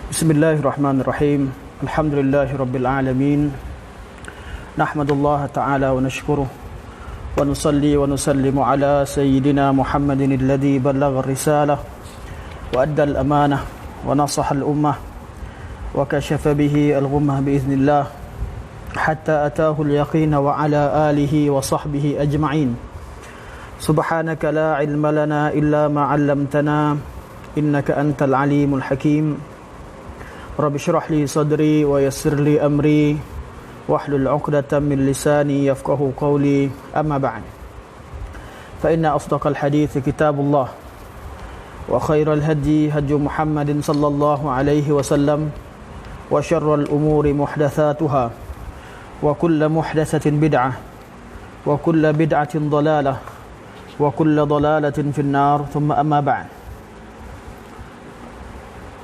Bismillahirrahmanirrahim. Alhamdulillahirabbil alamin. Nahmadullah ta'ala wa nashkuruh wa nusalli wa nusallimu ala sayyidina Muhammadin alladhi ballagha ar-risalah wa adda al-amanah wa nasaha al-ummah wa kashafa bihi al-ghummah biiznillah hatta ataahu al-yaqin wa ala alihi wa sahbihi ajma'in. Subhanaka la ilma lana illa ma 'allamtana innaka antal alimul hakim. Rabbi syrah li sadri wa yassir li amri wahlul 'uqdatam min lisani yafqahu qawli. Amma ba'd. Fa inna asdaqal hadits kitabullah wa khairal hadi hadi Muhammadin sallallahu alaihi wasallam wa syarrul umuri muhdatsatuha wa kullu muhdatsatin bid'ah wa kullu bid'atin dhalalah wa kullu dhalalatin finnar. Thumma amma ba'd.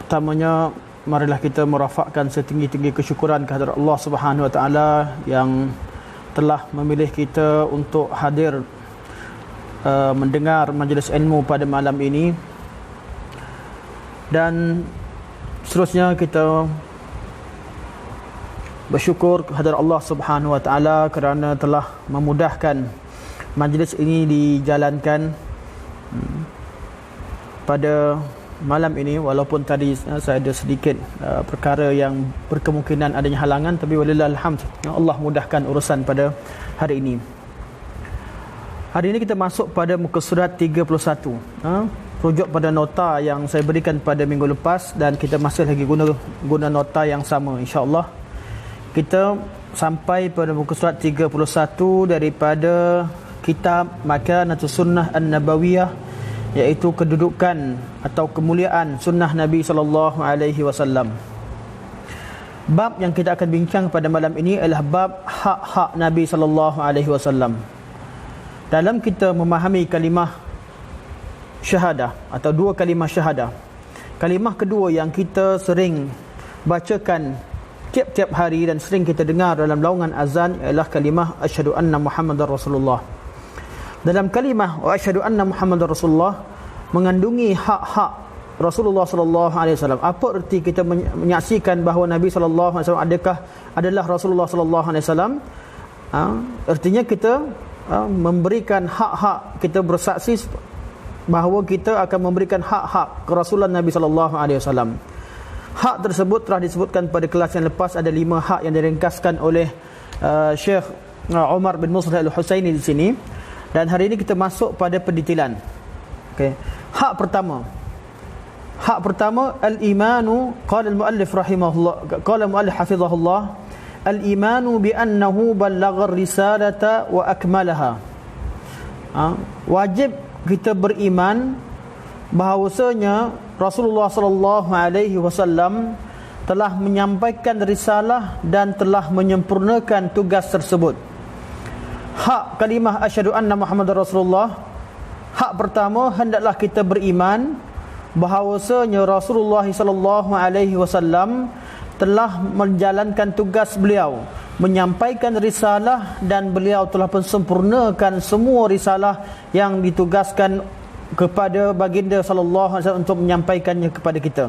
Pertamanya, marilah kita merafakkan setinggi-tinggi kesyukuran kehadirat Allah Subhanahu wa taala yang telah memilih kita untuk hadir mendengar majlis ilmu pada malam ini. Dan seterusnya kita bersyukur kehadirat Allah Subhanahu wa taala kerana telah memudahkan majlis ini dijalankan pada malam ini, walaupun tadi saya ada sedikit perkara yang berkemungkinan adanya halangan, tapi walillahil hamd, Allah mudahkan urusan pada hari ini. Hari ini kita masuk pada muka surat 31, rujuk pada nota yang saya berikan pada minggu lepas, dan kita masih lagi guna nota yang sama. InsyaAllah kita sampai pada muka surat 31 daripada kitab Makanatus Sunnah An-Nabawiyah, iaitu kedudukan atau kemuliaan sunnah Nabi sallallahu alaihi wasallam. Bab yang kita akan bincang pada malam ini adalah bab hak-hak Nabi sallallahu alaihi wasallam. Dalam kita memahami kalimah syahadah atau dua kalimah syahadah, kalimah kedua yang kita sering bacakan tiap-tiap hari dan sering kita dengar dalam laungan azan ialah kalimah asyhadu anna Muhammadar Rasulullah. Dalam kalimah wa asyhadu anna Muhammadar Rasulullah mengandungi hak-hak Rasulullah sallallahu alaihi wasallam. Apa erti kita menyaksikan bahawa Nabi sallallahu alaihi wasallam adalah Rasulullah sallallahu alaihi wasallam? Artinya kita memberikan hak-hak, kita bersaksi bahawa kita akan memberikan hak-hak kerasulan Nabi sallallahu alaihi wasallam. Hak tersebut telah disebutkan pada kelas yang lepas. Ada 5 hak yang diringkaskan oleh Syekh Umar bin Muslih Al-Husaini di sini. Dan hari ini kita masuk pada pendetailan. Okey. Hak pertama al-imanu, qala al-muallif rahimahullah, qala al-muallif hafizahullah, al-imanu bi annahu ballagha ar-risalata wa akmalaha. Wajib kita beriman bahawasanya Rasulullah sallallahu alaihi wasallam telah menyampaikan risalah dan telah menyempurnakan tugas tersebut. Hak kalimah asyhadu anna Muhammadar Rasulullah, hak pertama, hendaklah kita beriman bahawasanya Rasulullah sallallahu alaihi wasallam telah menjalankan tugas beliau, menyampaikan risalah, dan beliau telah sempurnakan semua risalah yang ditugaskan kepada baginda sallallahu alaihi wasallam untuk menyampaikannya kepada kita.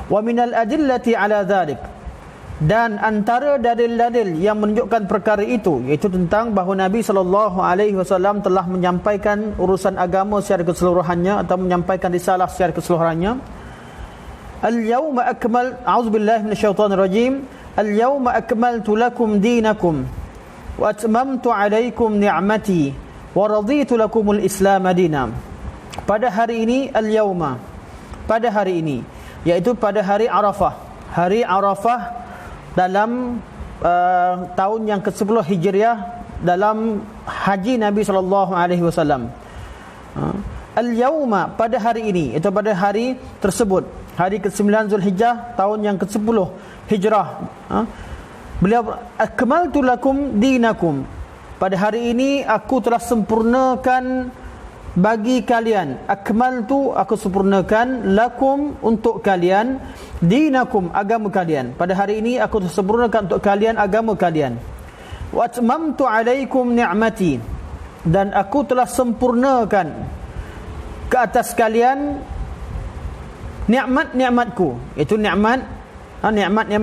Wa minal adillati ala dzalik, dan antara dalil-dalil yang menunjukkan perkara itu, iaitu tentang bahawa Nabi sallallahu alaihi wasallam telah menyampaikan urusan agama secara keseluruhannya atau menyampaikan risalah secara keseluruhannya. Al-yawma akmal, a'udzubillahi minasyaitonir rajim. Al-yawma akmaltu lakum dinakum wa atmamtu 'alaikum ni'mati wa raditu lakumul Islam dinan. Pada hari ini, al-yawma, pada hari ini, iaitu pada hari Arafah. Hari Arafah dalam tahun yang ke-10 Hijriah, dalam haji Nabi sallallahu alaihi wasallam. Al-yauma, pada hari ini, itu pada hari tersebut, hari ke-9 Zulhijjah tahun yang ke-10 Hijrah. Beliau akmaltu lakum dinakum. Pada hari ini aku telah sempurnakan bagi kalian, akmaltu, aku sempurnakan, lakum, untuk kalian, dinakum, agama kalian. Pada hari ini aku sempurnakan untuk kalian agama kalian. Wa atmamtu 'alaikum ni'mati, dan aku telah sempurnakan ke atas kalian nikmat-nikmatku, itu nikmat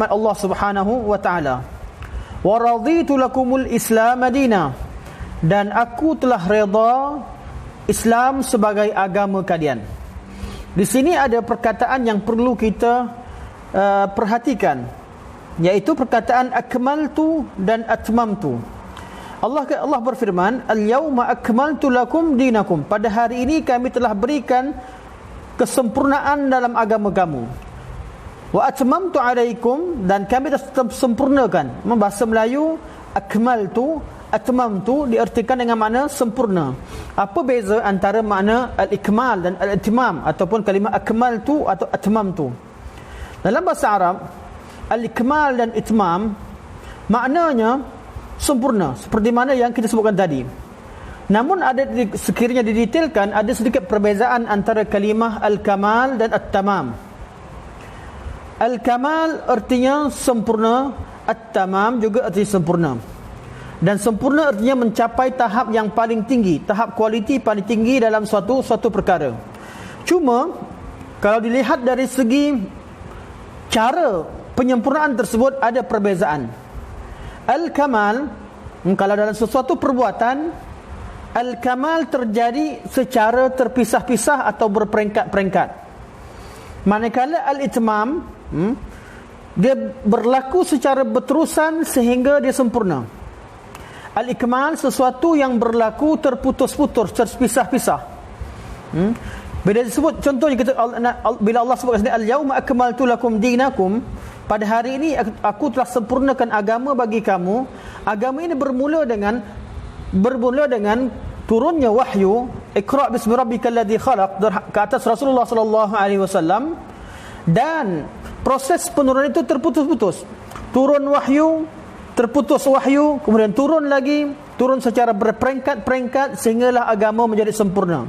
Allah Subhanahu wa taala. Wa raditu lakumul Islam madina, dan aku telah redha Islam sebagai agama kalian. Di sini ada perkataan yang perlu kita perhatikan, yaitu perkataan akmaltu dan atmamtu. Allah berfirman, al-yauma akmaltu lakum dinakum, pada hari ini kami telah berikan kesempurnaan dalam agama kamu. Wa atmamtu alaikum, dan kami telah sempurnakan. Bahasa Melayu akmaltu, atmamtu diartikan dengan makna sempurna. Apa beza antara makna al-ikmal dan al-itmam ataupun kalimah akmaltu atau atmamtu? Dalam bahasa Arab, al-ikmal dan itmam maknanya sempurna, seperti mana yang kita sebutkan tadi. Namun sekiranya didetailkan, ada sedikit perbezaan antara kalimah al-kamal dan at-tamam. Al-kamal artinya sempurna, at-tamam juga artinya sempurna. Dan sempurna artinya mencapai tahap yang paling tinggi, tahap kualiti paling tinggi dalam suatu perkara. Cuma kalau dilihat dari segi cara penyempurnaan tersebut ada perbezaan. Al-kamal, kalau dalam sesuatu perbuatan, al-kamal terjadi secara terpisah-pisah atau berperingkat-peringkat. Manakala al-itmam, dia berlaku secara berterusan sehingga dia sempurna. Al-ikmal sesuatu yang berlaku terputus-putus, terpisah-pisah. Bila disebut, contohnya bila Allah sebut al-yauma akmaltu lakum dinakum, pada hari ini aku telah sempurnakan agama bagi kamu. Agama ini bermula dengan turunnya wahyu, Iqra bismi rabbikal ladzi khalaq, ke atas Rasulullah sallallahu alaihi wasallam, dan proses penurunan itu terputus-putus. Turun wahyu, terputus wahyu, kemudian turun lagi, turun secara berperingkat-peringkat sehinggalah agama menjadi sempurna.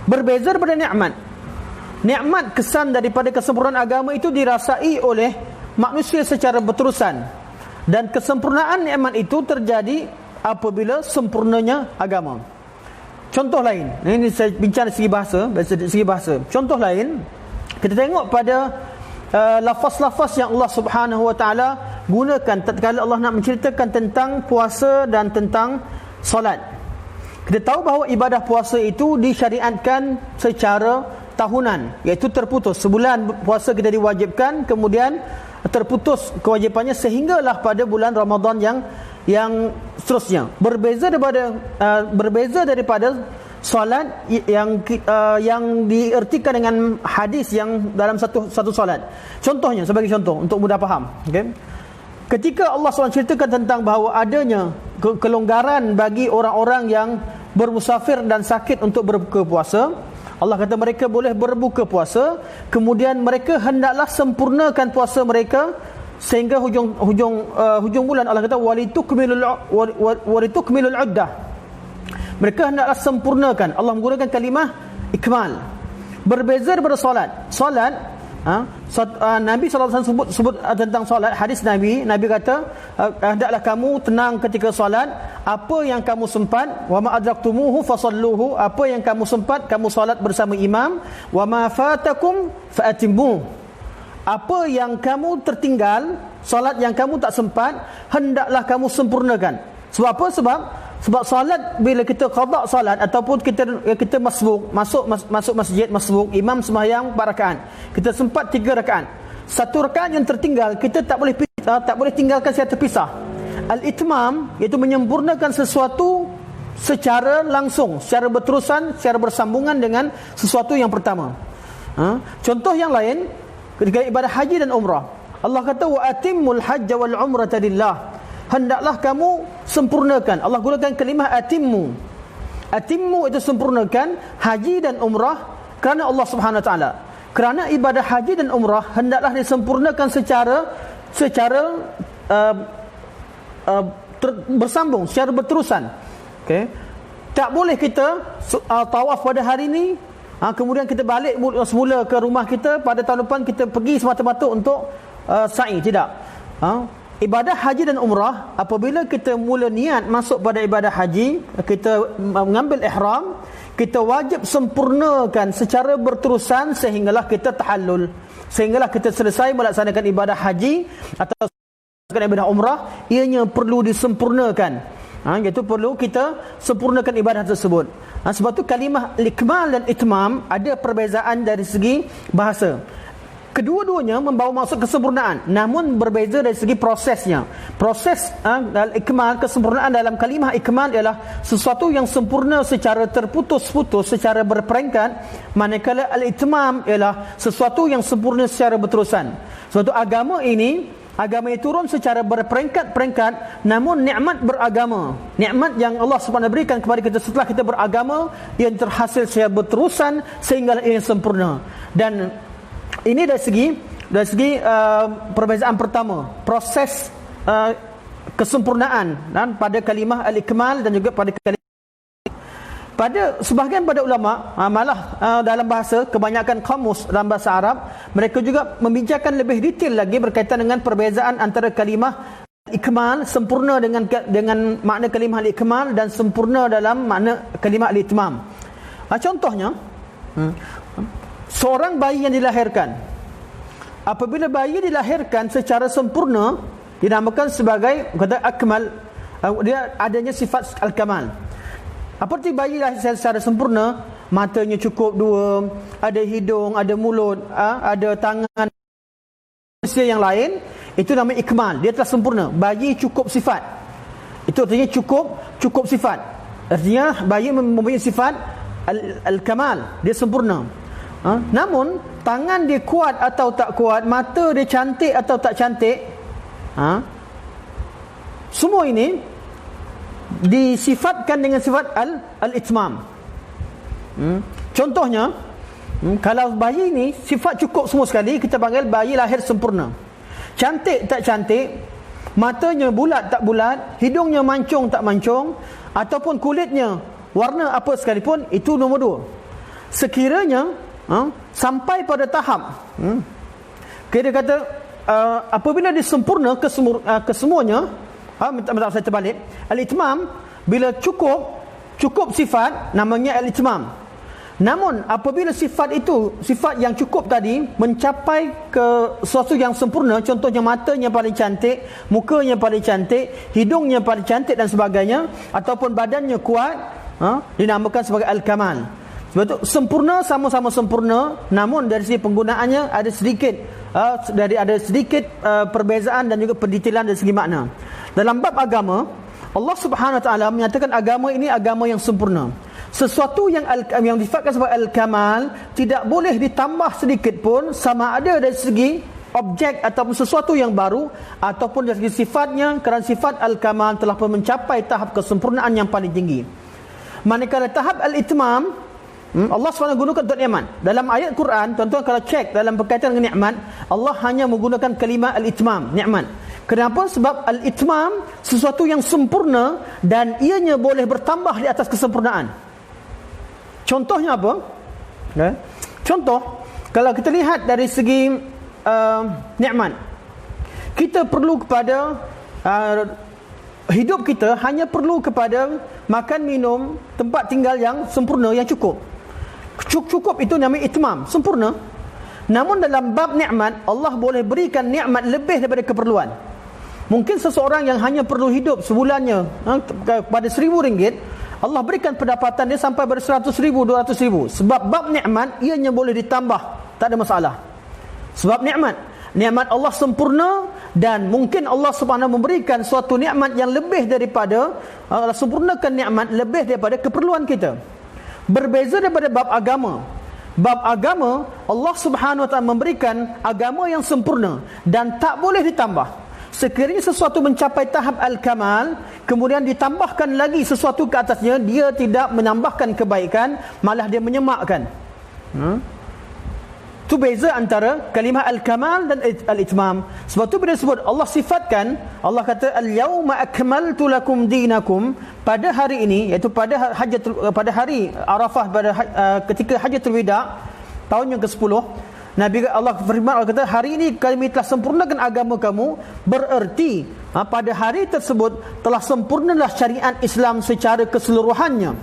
Berbeza daripada nikmat, kesan daripada kesempurnaan agama itu dirasai oleh manusia secara berterusan, dan kesempurnaan nikmat itu terjadi apabila sempurnanya agama. Contoh lain, ini saya bincang dari segi bahasa. Contoh lain, kita tengok pada lafaz-lafaz yang Allah Subhanahu wa taala gunakan tatkala Allah nak menceritakan tentang puasa dan tentang solat. Kita tahu bahawa ibadah puasa itu disyariatkan secara tahunan, iaitu terputus. Sebulan puasa kita diwajibkan, kemudian terputus kewajipannya sehinggalah pada bulan Ramadan yang seterusnya. Berbeza daripada solat yang diartikan dengan hadis yang dalam satu solat. Contohnya, sebagai contoh untuk mudah faham, okey. Ketika Allah SWT ceritakan tentang bahawa adanya kelonggaran bagi orang-orang yang bermusafir dan sakit untuk berbuka puasa, Allah kata mereka boleh berbuka puasa, kemudian mereka hendaklah sempurnakan puasa mereka sehingga hujung bulan. Allah kata walitukmilul uddah, mereka hendaklah sempurnakan. Allah menggunakan kalimah ikmal. Berbeza daripada solat. Nabi SAW sebut tentang solat. Hadis Nabi kata, hendaklah kamu tenang ketika solat. Apa yang kamu sempat, wa ma adraktumuhu fasalluhu, apa yang kamu sempat kamu solat bersama imam. Wa ma fatakum faatimmu, apa yang kamu tertinggal, solat yang kamu tak sempat, hendaklah kamu sempurnakan. Sebab apa? Sebab solat, bila kita qada solat ataupun kita masuk masjid masbuk, imam sembahyang 4 rakaat, kita sempat 3 rakaat, 1 rakaat yang tertinggal kita tak boleh tinggalkan secara terpisah. Al-itmam iaitu menyempurnakan sesuatu secara langsung, secara berterusan, secara bersambungan dengan sesuatu yang pertama. Contoh yang lain, ketika ibadah haji dan umrah, Allah kata wa atimmul hajja wal umrata lillah, hendaklah kamu sempurnakan. Allah gunakan kalimah atimmu. Atimmu itu sempurnakan haji dan umrah kerana Allah Subhanahu Wa Taala. Kerana ibadah haji dan umrah hendaklah disempurnakan secara bersambung, secara berterusan. Okey. Tak boleh kita tawaf pada hari ini, kemudian kita balik semula ke rumah kita, pada tahun depan kita pergi semata-mata untuk sa'i. Tidak. Ibadah haji dan umrah, apabila kita mula niat masuk pada ibadah haji, kita mengambil ihram, kita wajib sempurnakan secara berterusan sehinggalah kita tahallul, sehinggalah kita selesai melaksanakan ibadah haji atau ibadah umrah. Ianya perlu disempurnakan, iaitu perlu kita sempurnakan ibadah tersebut. Sebab tu kalimah al-ikmal dan itmam ada perbezaan dari segi bahasa. Kedua-duanya membawa maksud kesempurnaan, namun berbeza dari segi prosesnya. Proses al-ikmal, kesempurnaan dalam kalimah ikmal ialah sesuatu yang sempurna secara terputus-putus, secara berperingkat, manakala al-itmam ialah sesuatu yang sempurna secara berterusan. Suatu agama ini turun secara berperingkat-peringkat, namun nikmat beragama, nikmat yang Allah SWT berikan kepada kita setelah kita beragama, yang terhasil secara berterusan sehingga ia sempurna. Dan ini dari segi perbezaan pertama, proses kesempurnaan dan pada kalimah al-ikmal dan juga pada kalimah. Sebahagian pada ulama malah dalam bahasa, kebanyakan kamus dalam bahasa Arab, mereka juga membincangkan lebih detail lagi berkaitan dengan perbezaan antara kalimah ikmal, sempurna dengan makna kalimah al-ikmal, dan sempurna dalam makna kalimah al-itmam. Contohnya, seorang bayi yang dilahirkan, apabila bayi dilahirkan secara sempurna, dinamakan sebagai kata akmal, dia adanya sifat al-kamal. Seperti bayi lahir secara sempurna, matanya cukup 2, ada hidung, ada mulut, ada tangan, manusia yang lain, itu namanya ikmal, dia telah sempurna. Bayi cukup sifat, itu artinya cukup sifat, artinya bayi mempunyai sifat al-kamal, dia sempurna. Namun tangan dia kuat atau tak kuat, mata dia cantik atau tak cantik, semua ini disifatkan dengan sifat al-itmam. Contohnya, kalau bayi ini sifat cukup semua sekali, kita panggil bayi lahir sempurna. Cantik tak cantik, matanya bulat tak bulat, hidungnya mancung tak mancung, ataupun kulitnya warna apa sekalipun, itu nombor 2. Sekiranya sampai pada tahap kita kata apabila disempurna kesemuanya, maaf saya terbalik, al-itmam bila cukup sifat, namanya al-itmam. Namun apabila sifat yang cukup tadi mencapai ke sesuatu yang sempurna, contohnya matanya paling cantik, mukanya paling cantik, hidungnya paling cantik dan sebagainya, ataupun badannya kuat, dinamakan sebagai al-kamal. Sebab itu sempurna, sama-sama sempurna, namun dari segi penggunaannya ada sedikit perbezaan dan juga pendetailan dari segi makna. Dalam bab agama, Allah Subhanahu Wa Taala menyatakan agama ini agama yang sempurna. Sesuatu yang difatkan sebagai al-kamal tidak boleh ditambah sedikit pun, sama ada dari segi objek ataupun sesuatu yang baru, ataupun dari segi sifatnya, kerana sifat al-kamal telah pun mencapai tahap kesempurnaan yang paling tinggi. Manakala tahap al-itmam, Allah SWT gunakan untuk nikmat. Dalam ayat Quran, tuan-tuan kalau cek dalam berkaitan dengan nikmat, Allah hanya menggunakan kalimah al-itmam, nikmat. Kenapa? Sebab al-itmam sesuatu yang sempurna dan ianya boleh bertambah di atas kesempurnaan. Contohnya apa? Contoh, kalau kita lihat dari segi nikmat, kita perlu kepada hidup kita hanya perlu kepada makan, minum, tempat tinggal yang sempurna, yang cukup. Cukup itu namanya itmam, sempurna. Namun dalam bab nikmat, Allah boleh berikan nikmat lebih daripada keperluan. Mungkin seseorang yang hanya perlu hidup sebulannya pada RM1,000, Allah berikan pendapatan dia sampai pada RM100,000, RM200,000. Sebab bab nikmat, ianya boleh ditambah, tak ada masalah. Sebab nikmat Allah sempurna, dan mungkin Allah Subhanahu memberikan suatu nikmat yang lebih daripada, Allah sempurnakan nikmat lebih daripada keperluan kita. Berbeza daripada bab agama. Bab agama, Allah Subhanahu Wa Taala memberikan agama yang sempurna dan tak boleh ditambah. Sekiranya sesuatu mencapai tahap al-kamal, kemudian ditambahkan lagi sesuatu ke atasnya, dia tidak menambahkan kebaikan, malah dia menyemakkan. Itu beza antara kalimah al-kamal dan al-itmam. Sebab tu bila sebut Allah sifatkan, Allah kata al-yauma akmaltu lakum dinakum, pada hari ini, iaitu pada hari Arafah, ketika Hajjatul Wida tahun yang ke-10, Nabi Allah firman, Allah kata hari ini kami telah sempurnakan agama kamu, bererti pada hari tersebut telah sempurnalah syariat Islam secara keseluruhannya.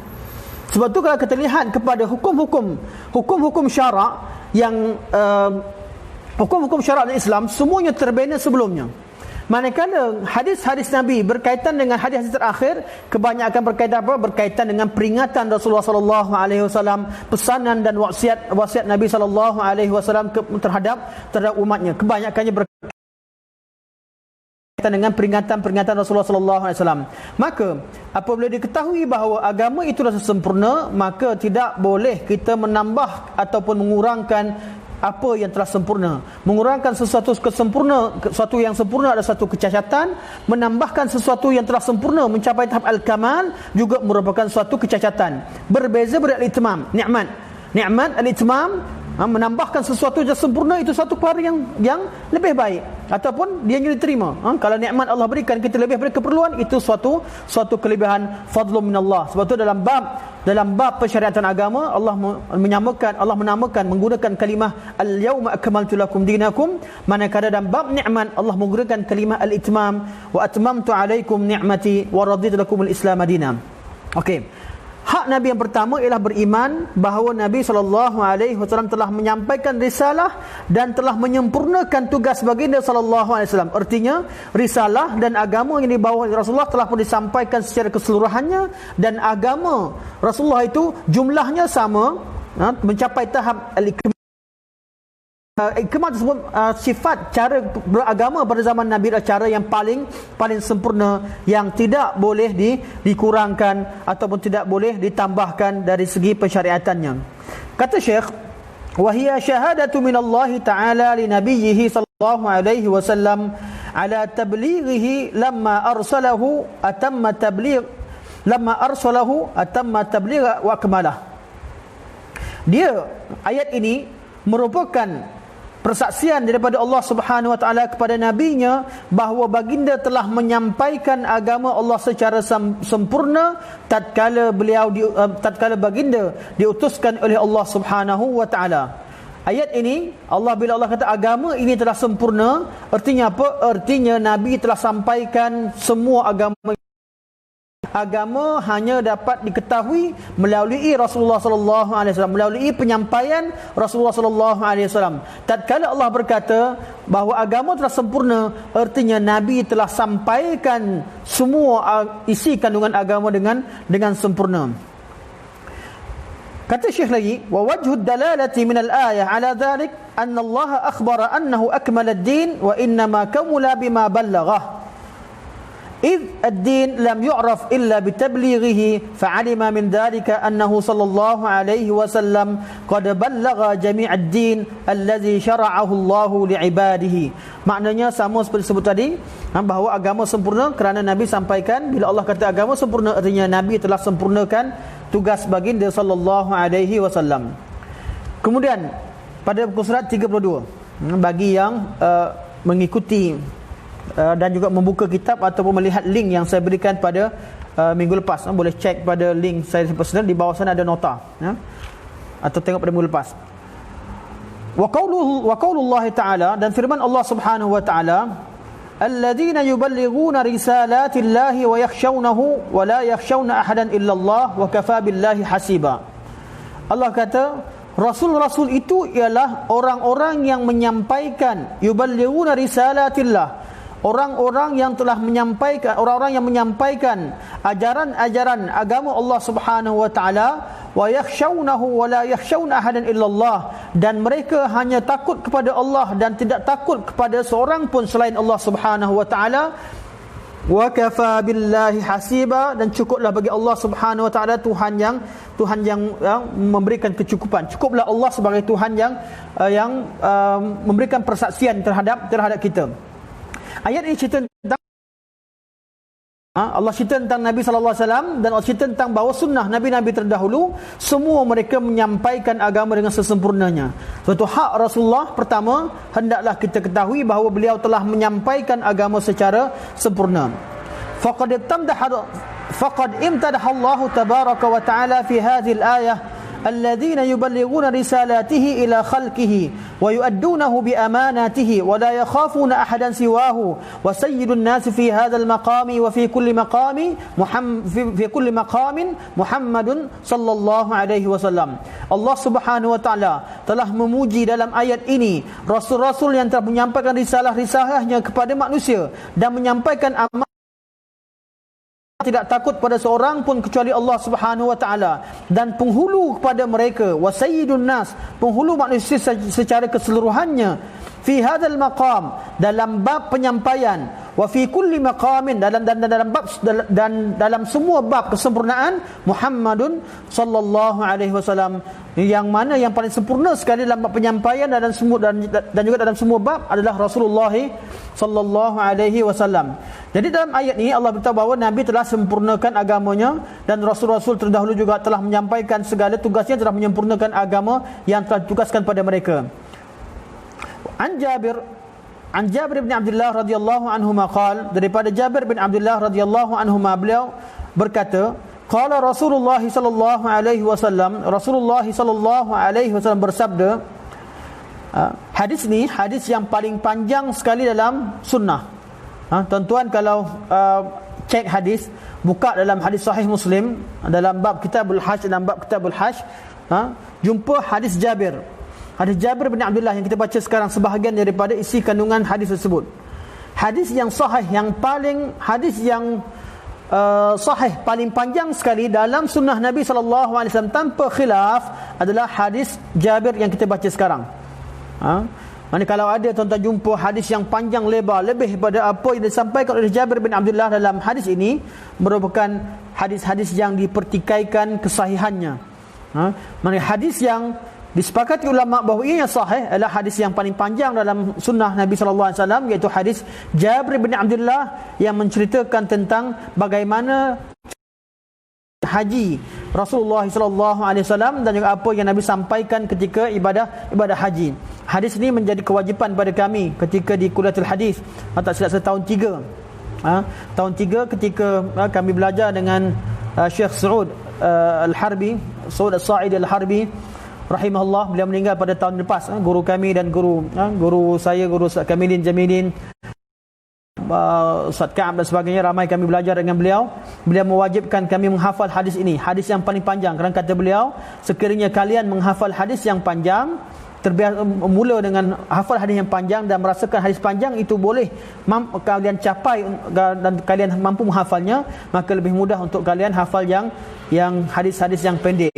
Sebab tu kalau kita lihat kepada hukum-hukum syarak yang hukum-hukum syarak dalam Islam, semuanya terbina sebelumnya. Manakala hadis-hadis Nabi berkaitan dengan hadis-hadis terakhir, kebanyakan berkaitan apa? Berkaitan dengan peringatan Rasulullah sallallahu alaihi wasallam, pesanan dan wasiat Nabi sallallahu alaihi wasallam terhadap umatnya. Kebanyakannya berkaitan dengan peringatan Rasulullah sallallahu alaihi wasallam. Maka apabila diketahui bahawa agama itu adalah sempurna, maka tidak boleh kita menambah ataupun mengurangkan apa yang telah sempurna. Mengurangkan sesuatu yang sempurna adalah satu kecacatan. Menambahkan sesuatu yang telah sempurna mencapai tahap al-kamal juga merupakan suatu kecacatan. Berbeza dari al-itmam, ni'mat al-itmam, menambahkan sesuatu yang sempurna itu satu perkara yang lebih baik ataupun dia diterima. Kalau nikmat Allah berikan kita lebih daripada keperluan, itu suatu kelebihan fadlun minallah. Sebab tu dalam bab persyariatan agama Allah menamakan menggunakan kalimah al-yauma akmaltu lakum dinakum. Manakala dalam bab nikmat Allah menggunakan kalimah al-itmam, wa atmamtu alaikum ni'mati wa raditu lakum al-islam dinan. Okey. Hak Nabi yang pertama ialah beriman bahawa Nabi SAW telah menyampaikan risalah dan telah menyempurnakan tugas baginda SAW. Artinya, risalah dan agama yang dibawa Rasulullah telah pun disampaikan secara keseluruhannya, dan agama Rasulullah itu jumlahnya sama, mencapai tahap al-ikmal. Ikmal tersebut sifat cara beragama pada zaman Nabi adalah cara yang paling sempurna, yang tidak boleh dikurangkan ataupun tidak boleh ditambahkan dari segi pensyariatannya. Kata Syekh, wa hiya syahadatu minallahi ta'ala li nabiyhi sallallahu alaihi wasallam ala tablighihi lamma arsalahu atamma tabligh wa akmalah. Ayat ini merupakan persaksian daripada Allah Subhanahu wa taala kepada nabinya bahawa baginda telah menyampaikan agama Allah secara sempurna tatkala baginda diutuskan oleh Allah Subhanahu wa taala. Ayat ini bila Allah kata agama ini telah sempurna, artinya apa? Artinya Nabi telah sampaikan semua agama hanya dapat diketahui melalui Rasulullah sallallahu alaihi wasallam, melalui penyampaian Rasulullah sallallahu alaihi wasallam. Tatkala Allah berkata bahawa agama telah sempurna, artinya Nabi telah sampaikan semua isi kandungan agama dengan sempurna. Kata Syekh lagi, wa wajhud dalalati min al-ayah ala dhalik anna Allah akhbara annahu akmala ad-din wa innama kamula bima ballaghah. إذ الدين لم يعرف إلا بتبليغه فعلم من ذلك أنه صلى الله عليه وسلم قد بلغ جميع الدين الذي شرعه الله لعباده. Maknanya sama seperti disebut tadi, bahawa agama sempurna kerana Nabi sampaikan. Bila Allah kata agama sempurna, artinya Nabi telah sempurnakan tugas baginda sallallahu alaihi wasallam. Kemudian pada buku surat 32, bagi yang mengikuti dan juga membuka kitab ataupun melihat link yang saya berikan pada minggu lepas, boleh cek pada link saya personal, di bawah sana ada nota, atau tengok pada minggu lepas. Wa qaulullah ta'ala, dan firman Allah Subhanahu wa ta'ala, alladzina yuballighuna risalatillahi wa yakhshawnahu wa la yakhshawna ahadan illallah wa kafa billahi hasiba. Allah kata rasul-rasul itu ialah orang-orang yang menyampaikan, yuballighuna risalatillah, orang-orang yang menyampaikan ajaran-ajaran agama Allah Subhanahu wa taala, wa yakhshawnahu wa la yakhshawna ahadan illallah, dan mereka hanya takut kepada Allah dan tidak takut kepada seorang pun selain Allah Subhanahu wa taala. Wa kafa billahi hasiba, dan cukuplah bagi Allah Subhanahu wa taala Tuhan yang memberikan kecukupan. Cukuplah Allah sebagai Tuhan yang memberikan persaksian terhadap kita. Ayat ini cerita tentang Allah cerita tentang Nabi sallallahu alaihi wasallam, dan Allah cerita tentang bahawa sunnah nabi-nabi terdahulu semua mereka menyampaikan agama dengan sesempurnanya. Suatu hak Rasulullah pertama, hendaklah kita ketahui bahawa beliau telah menyampaikan agama secara sempurna. Faqad imtadaha Allah tabaraka wa taala fi hadhihi al-ayah الذين يبلغون رسالاته إلى خلقه ويؤدونه بأماناته ولا يخافون أحدا سواه وسيد الناس في هذا المقام وفي كل مقام محمد صلى الله عليه وسلم. Allah Subhanahu wa taala telah memuji dalam ayat ini rasul-rasul yang telah menyampaikan risalah-risalahnya kepada manusia dan menyampaikan amanah, tidak takut pada seorang pun kecuali Allah Subhanahu wa taala, dan penghulu kepada mereka, wa sayyidun nas, penghulu manusia secara keseluruhannya, fi hadzal maqam, dalam bab penyampaian, wa fi kulli maqamin, dalam semua bab kesempurnaan, Muhammadun sallallahu alaihi wasallam, yang mana yang paling sempurna sekali dalam bab penyampaian dan juga dalam semua bab adalah Rasulullah sallallahu alaihi wasallam. Jadi dalam ayat ini Allah beritahu bahawa Nabi telah sempurnakan agamanya, dan rasul-rasul terdahulu juga telah menyampaikan segala tugasnya, telah menyempurnakan agama yang telah ditugaskan pada mereka. An Jabir bin Abdullah radhiyallahu anhuma qala, daripada Jabir bin Abdullah radhiyallahu anhuma, beliau berkata, qala Rasulullah sallallahu alaihi wasallam, Rasulullah sallallahu alaihi wasallam bersabda, hadis ni hadis yang paling panjang sekali dalam sunnah. Tuan-tuan kalau cek hadis, buka dalam hadis sahih Muslim dalam bab Kitabul Hajj, jumpa hadis Jabir. Hadis Jabir bin Abdullah yang kita baca sekarang, sebahagian daripada isi kandungan hadis tersebut. Hadis yang sahih, sahih paling panjang sekali dalam sunnah Nabi sallallahu alaihi wasallam tanpa khilaf adalah hadis Jabir yang kita baca sekarang. Mana kalau ada tuan-tuan jumpa hadis yang panjang lebar lebih daripada apa yang disampaikan oleh Jabir bin Abdullah dalam hadis ini, merupakan hadis-hadis yang dipertikaikan kesahihannya. Mana hadis yang disepakati ulama bahawa ianya sahih adalah hadis yang paling panjang dalam sunnah Nabi sallallahu alaihi wasallam, iaitu hadis Jabir bin Abdullah yang menceritakan tentang bagaimana haji Rasulullah sallallahu alaihi wasallam dan juga apa yang Nabi sampaikan ketika ibadah haji. Hadis ini menjadi kewajipan pada kami ketika di Kuliatul Hadis, tak silap saya tahun 3. Tahun 3 ketika kami belajar dengan Syekh Saud Al-Harbi, Saud Al-Sa'id Al-Harbi rahimahullah. Beliau meninggal pada tahun lepas. Guru kami dan guru saya, Guru Ustaz Kamilin Jamilin, Ustaz Ka'ab dan sebagainya, ramai kami belajar dengan beliau. Beliau mewajibkan kami menghafal hadis ini, hadis yang paling panjang. Kerana kata beliau, sekiranya kalian menghafal hadis yang panjang, terbiasa mula dengan hafal hadis yang panjang dan merasakan hadis panjang itu boleh kalian capai dan kalian mampu menghafalnya, maka lebih mudah untuk kalian hafal yang hadis-hadis yang pendek.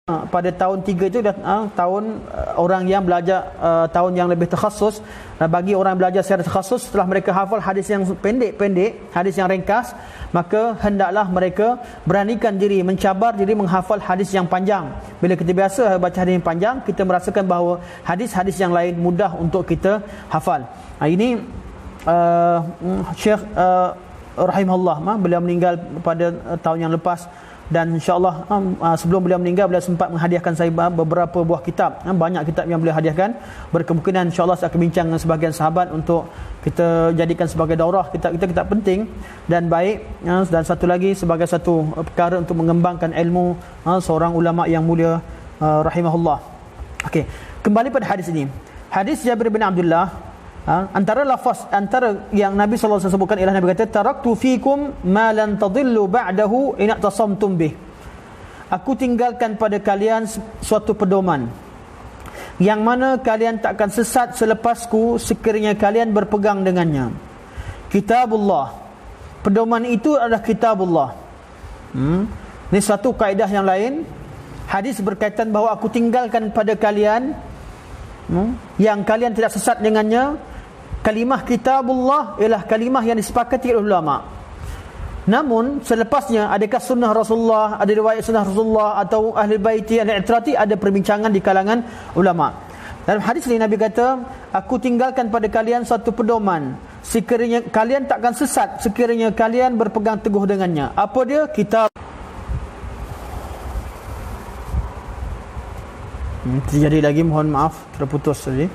Pada tahun 3 itu dah tahun orang yang belajar, tahun yang lebih takhasus. Bagi orang yang belajar secara takhasus, setelah mereka hafal hadis yang pendek-pendek, hadis yang ringkas, maka hendaklah mereka beranikan diri, mencabar diri menghafal hadis yang panjang. Bila kita biasa baca hadis yang panjang, kita merasakan bahawa hadis-hadis yang lain mudah untuk kita hafal. Ini Syekh rahimahullah, beliau meninggal pada tahun yang lepas. Dan insyaAllah sebelum beliau meninggal, beliau sempat menghadiahkan saya beberapa buah kitab. Banyak kitab yang beliau hadiahkan. Berkemungkinan insyaAllah saya akan bincang dengan sebahagian sahabat untuk kita jadikan sebagai daurah kitab penting dan baik. Dan satu lagi sebagai satu perkara untuk mengembangkan ilmu seorang ulama yang mulia rahimahullah. Okey, kembali pada hadis ini. Hadis Jabir bin Abdullah, antara yang Nabi sallallahu alaihi wasallam sebutkan ialah Nabi kata, taraktu fikum ma lan tadillu ba'dahu in tasamtum bih. Aku tinggalkan pada kalian suatu pedoman yang mana kalian takkan sesat selepasku sekiranya kalian berpegang dengannya. Kitabullah. Pedoman itu adalah kitabullah. Ini satu kaedah yang lain. Hadis berkaitan bahawa aku tinggalkan pada kalian yang kalian tidak sesat dengannya. Kalimah kitabullah ialah kalimah yang disepakati oleh ulama. Namun selepasnya, adakah sunnah Rasulullah, ada riwayat sunnah Rasulullah atau ahli baiti, ahli i'tirati, ada perbincangan di kalangan ulama. Dalam hadis ini Nabi kata, aku tinggalkan pada kalian satu pedoman, sekiranya kalian takkan sesat sekiranya kalian berpegang teguh dengannya. Apa dia? Kitab. Terjadi lagi, mohon maaf, terputus tadi.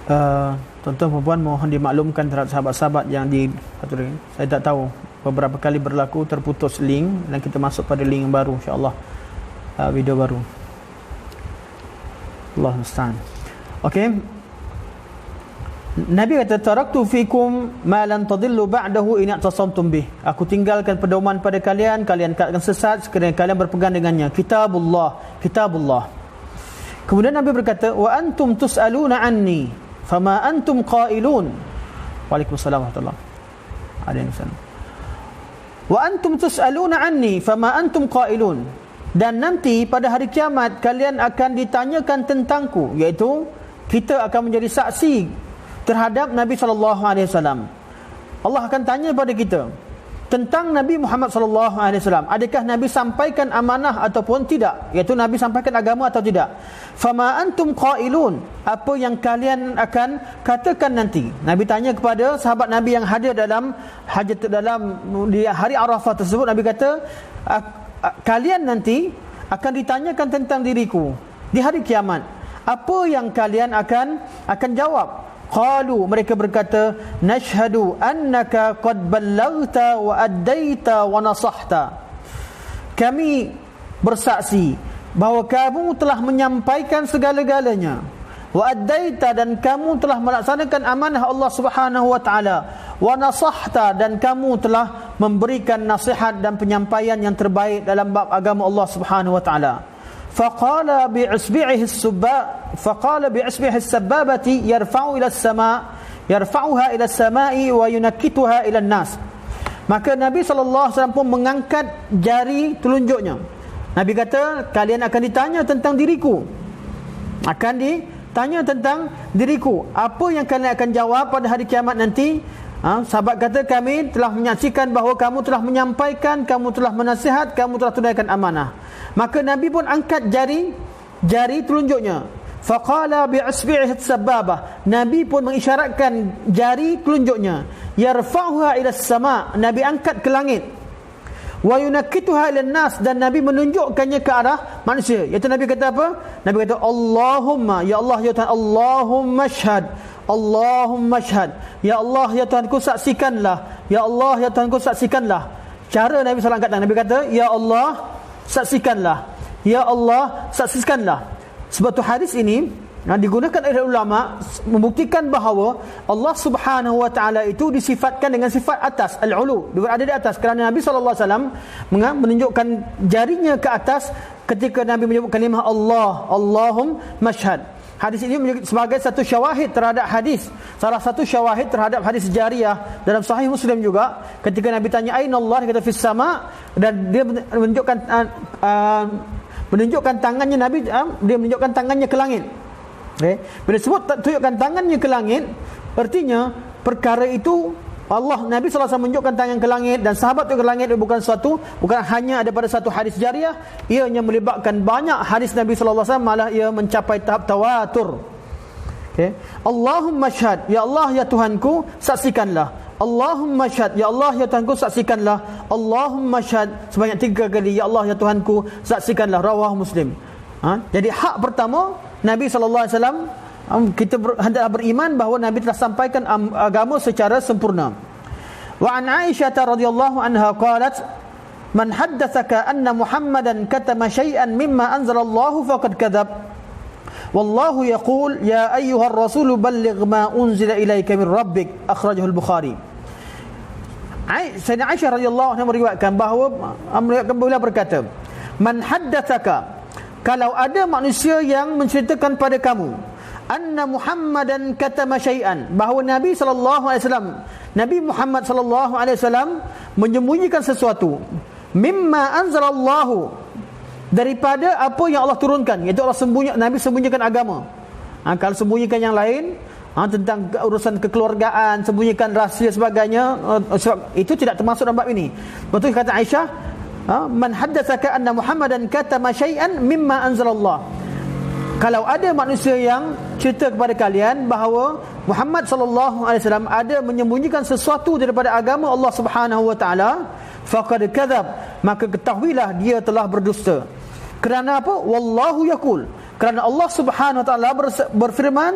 Tuan-tuan perempuan mohon dimaklumkan terhadap sahabat-sahabat yang saya tak tahu, beberapa kali berlaku terputus link dan kita masuk pada link yang baru, insya-Allah video baru. Allah musta'an. Okey. Nabi kata taraktu fikum ma lan tadillu ba'dahu in i'tasamtum bih. Aku tinggalkan pedoman pada kalian, kalian tak akan sesat sekiranya kalian berpegang dengannya. Kitabullah, kitabullah. Kemudian Nabi berkata, wa antum tus'aluna anni fama antum qailun. Waalaikumsalam warahmatullahi. Ada yang sana. Wa antum tus'aluna anni fama antum qailun. Dan nanti pada hari kiamat kalian akan ditanyakan tentangku, iaitu kita akan menjadi saksi terhadap Nabi SAW. Allah akan tanya pada kita tentang Nabi Muhammad SAW. Adakah Nabi sampaikan amanah ataupun tidak, iaitu Nabi sampaikan agama atau tidak. Fama antum qailun, apa yang kalian akan katakan nanti. Nabi tanya kepada sahabat Nabi yang hadir dalam di hari Arafah tersebut. Nabi kata, kalian nanti akan ditanyakan tentang diriku di hari kiamat. Apa yang kalian akan jawab? Qalu, mereka berkata, nashhadu annaka qad ballaghta wa addaita wa nasahta. Kami bersaksi bahawa kamu telah menyampaikan segala-galanya, wa addaita, dan kamu telah melaksanakan amanah Allah Subhanahu wa taala, wa nasahta, dan kamu telah memberikan nasihat dan penyampaian yang terbaik dalam bab agama Allah Subhanahu wa taala. Faqala bi'isbi'ihi as-sabbabati yarfa'uha ila as-sama'i wa yunakkituha ila an-nas. Maka Nabi SAW pun mengangkat jari telunjuknya. Nabi kata, kalian akan ditanya tentang diriku. Akan ditanya tentang diriku. Apa yang kalian akan jawab pada hari kiamat nanti? Sahabat kata, kami telah menyaksikan bahawa kamu telah menyampaikan, kamu telah menasihat, kamu telah tunaikan amanah. Maka Nabi pun angkat jari telunjuknya. Faqala bi'isbi'ihi as-sabbabah. Nabi pun mengisyaratkan jari telunjuknya. Yarfa'uha ila as-sama'. Nabi angkat ke langit. Wa yunakkituha ila an-nas, dan Nabi menunjukkannya ke arah manusia. Iaitu Nabi kata apa? Nabi kata, Allahumma, ya Allah ya Tuhan, Allahumma syhad, Allahumma syhad. Ya Allah ya Tuhanku, saksikanlah. Ya Allah ya Tuhanku, saksikanlah. Cara Nabi SAW angkat tangan, Nabi kata, ya Allah, saksikanlah. Ya Allah, saksikanlah. Sebab tu hadis ini digunakan oleh ulama membuktikan bahawa Allah Subhanahu wa taala itu disifatkan dengan sifat atas, al-ulu, berada di atas, kerana Nabi SAW menunjukkan jarinya ke atas ketika Nabi menyebut kalimah Allah, Allahum mashhad. Hadis ini sebagai satu syawahid terhadap hadis, salah satu syawahid terhadap hadis jariyah dalam Sahih Muslim juga, ketika Nabi tanya aina Allah, dia kata fis sama, dan dia menunjukkan tangannya. Nabi dia menunjukkan tangannya ke langit. Okay. Bila sebut tunjukkan tangannya ke langit, artinya perkara itu Nabi SAW menunjukkan tangan ke langit, dan sahabat itu ke langit bukan hanya daripada satu hadis jariyah, ianya melibatkan banyak hadis Nabi SAW, malah ia mencapai tahap tawatur. Okay. Allahumma syhad, ya Allah ya Tuhanku, saksikanlah. Allahumma syhad, ya Allah ya Tuhanku, saksikanlah. Allahumma syhad sebanyak 3 kali, ya Allah ya Tuhanku, saksikanlah. Rawahu Muslim. Jadi hak pertama, Nabi SAW, kita hendaklah beriman bahawa Nabi telah sampaikan agama secara sempurna. Wa an Aisyah radhiyallahu anha qalat, man haddatsaka anna Muhammadan katama syai'an mimma anzalallahu faqad kadzab. Wallahu yaqul ya ayyuhar rasul balligh ma unzila ilayka min rabbik. Akhrajahu al-Bukhari. Sayyidina Aisyah radhiyallahu anha meriwayatkan bahawa beliau berkata, man haddatsaka, kalau ada manusia yang menceritakan pada kamu, anna Muhammadan katama syai'an, bahawa Nabi SAW, Nabi Muhammad SAW menyembunyikan sesuatu, mimma anzalallahu, daripada apa yang Allah turunkan, iaitu Nabi sembunyikan agama. Kalau sembunyikan yang lain, tentang urusan kekeluargaan, sembunyikan rahsia sebagainya, itu tidak termasuk dalam bab ini. Betul kata Aisyah, man haddatsaka anna Muhammadan katama syai'an mimma anzalallah. Kalau ada manusia yang cerita kepada kalian bahawa Muhammad SAW ada menyembunyikan sesuatu daripada agama Allah Subhanahu wa taala, faqad kadzab, maka ketahuilah dia telah berdusta. Kerana apa? Wallahu yaqul, kerana Allah Subhanahu wa taala berfirman,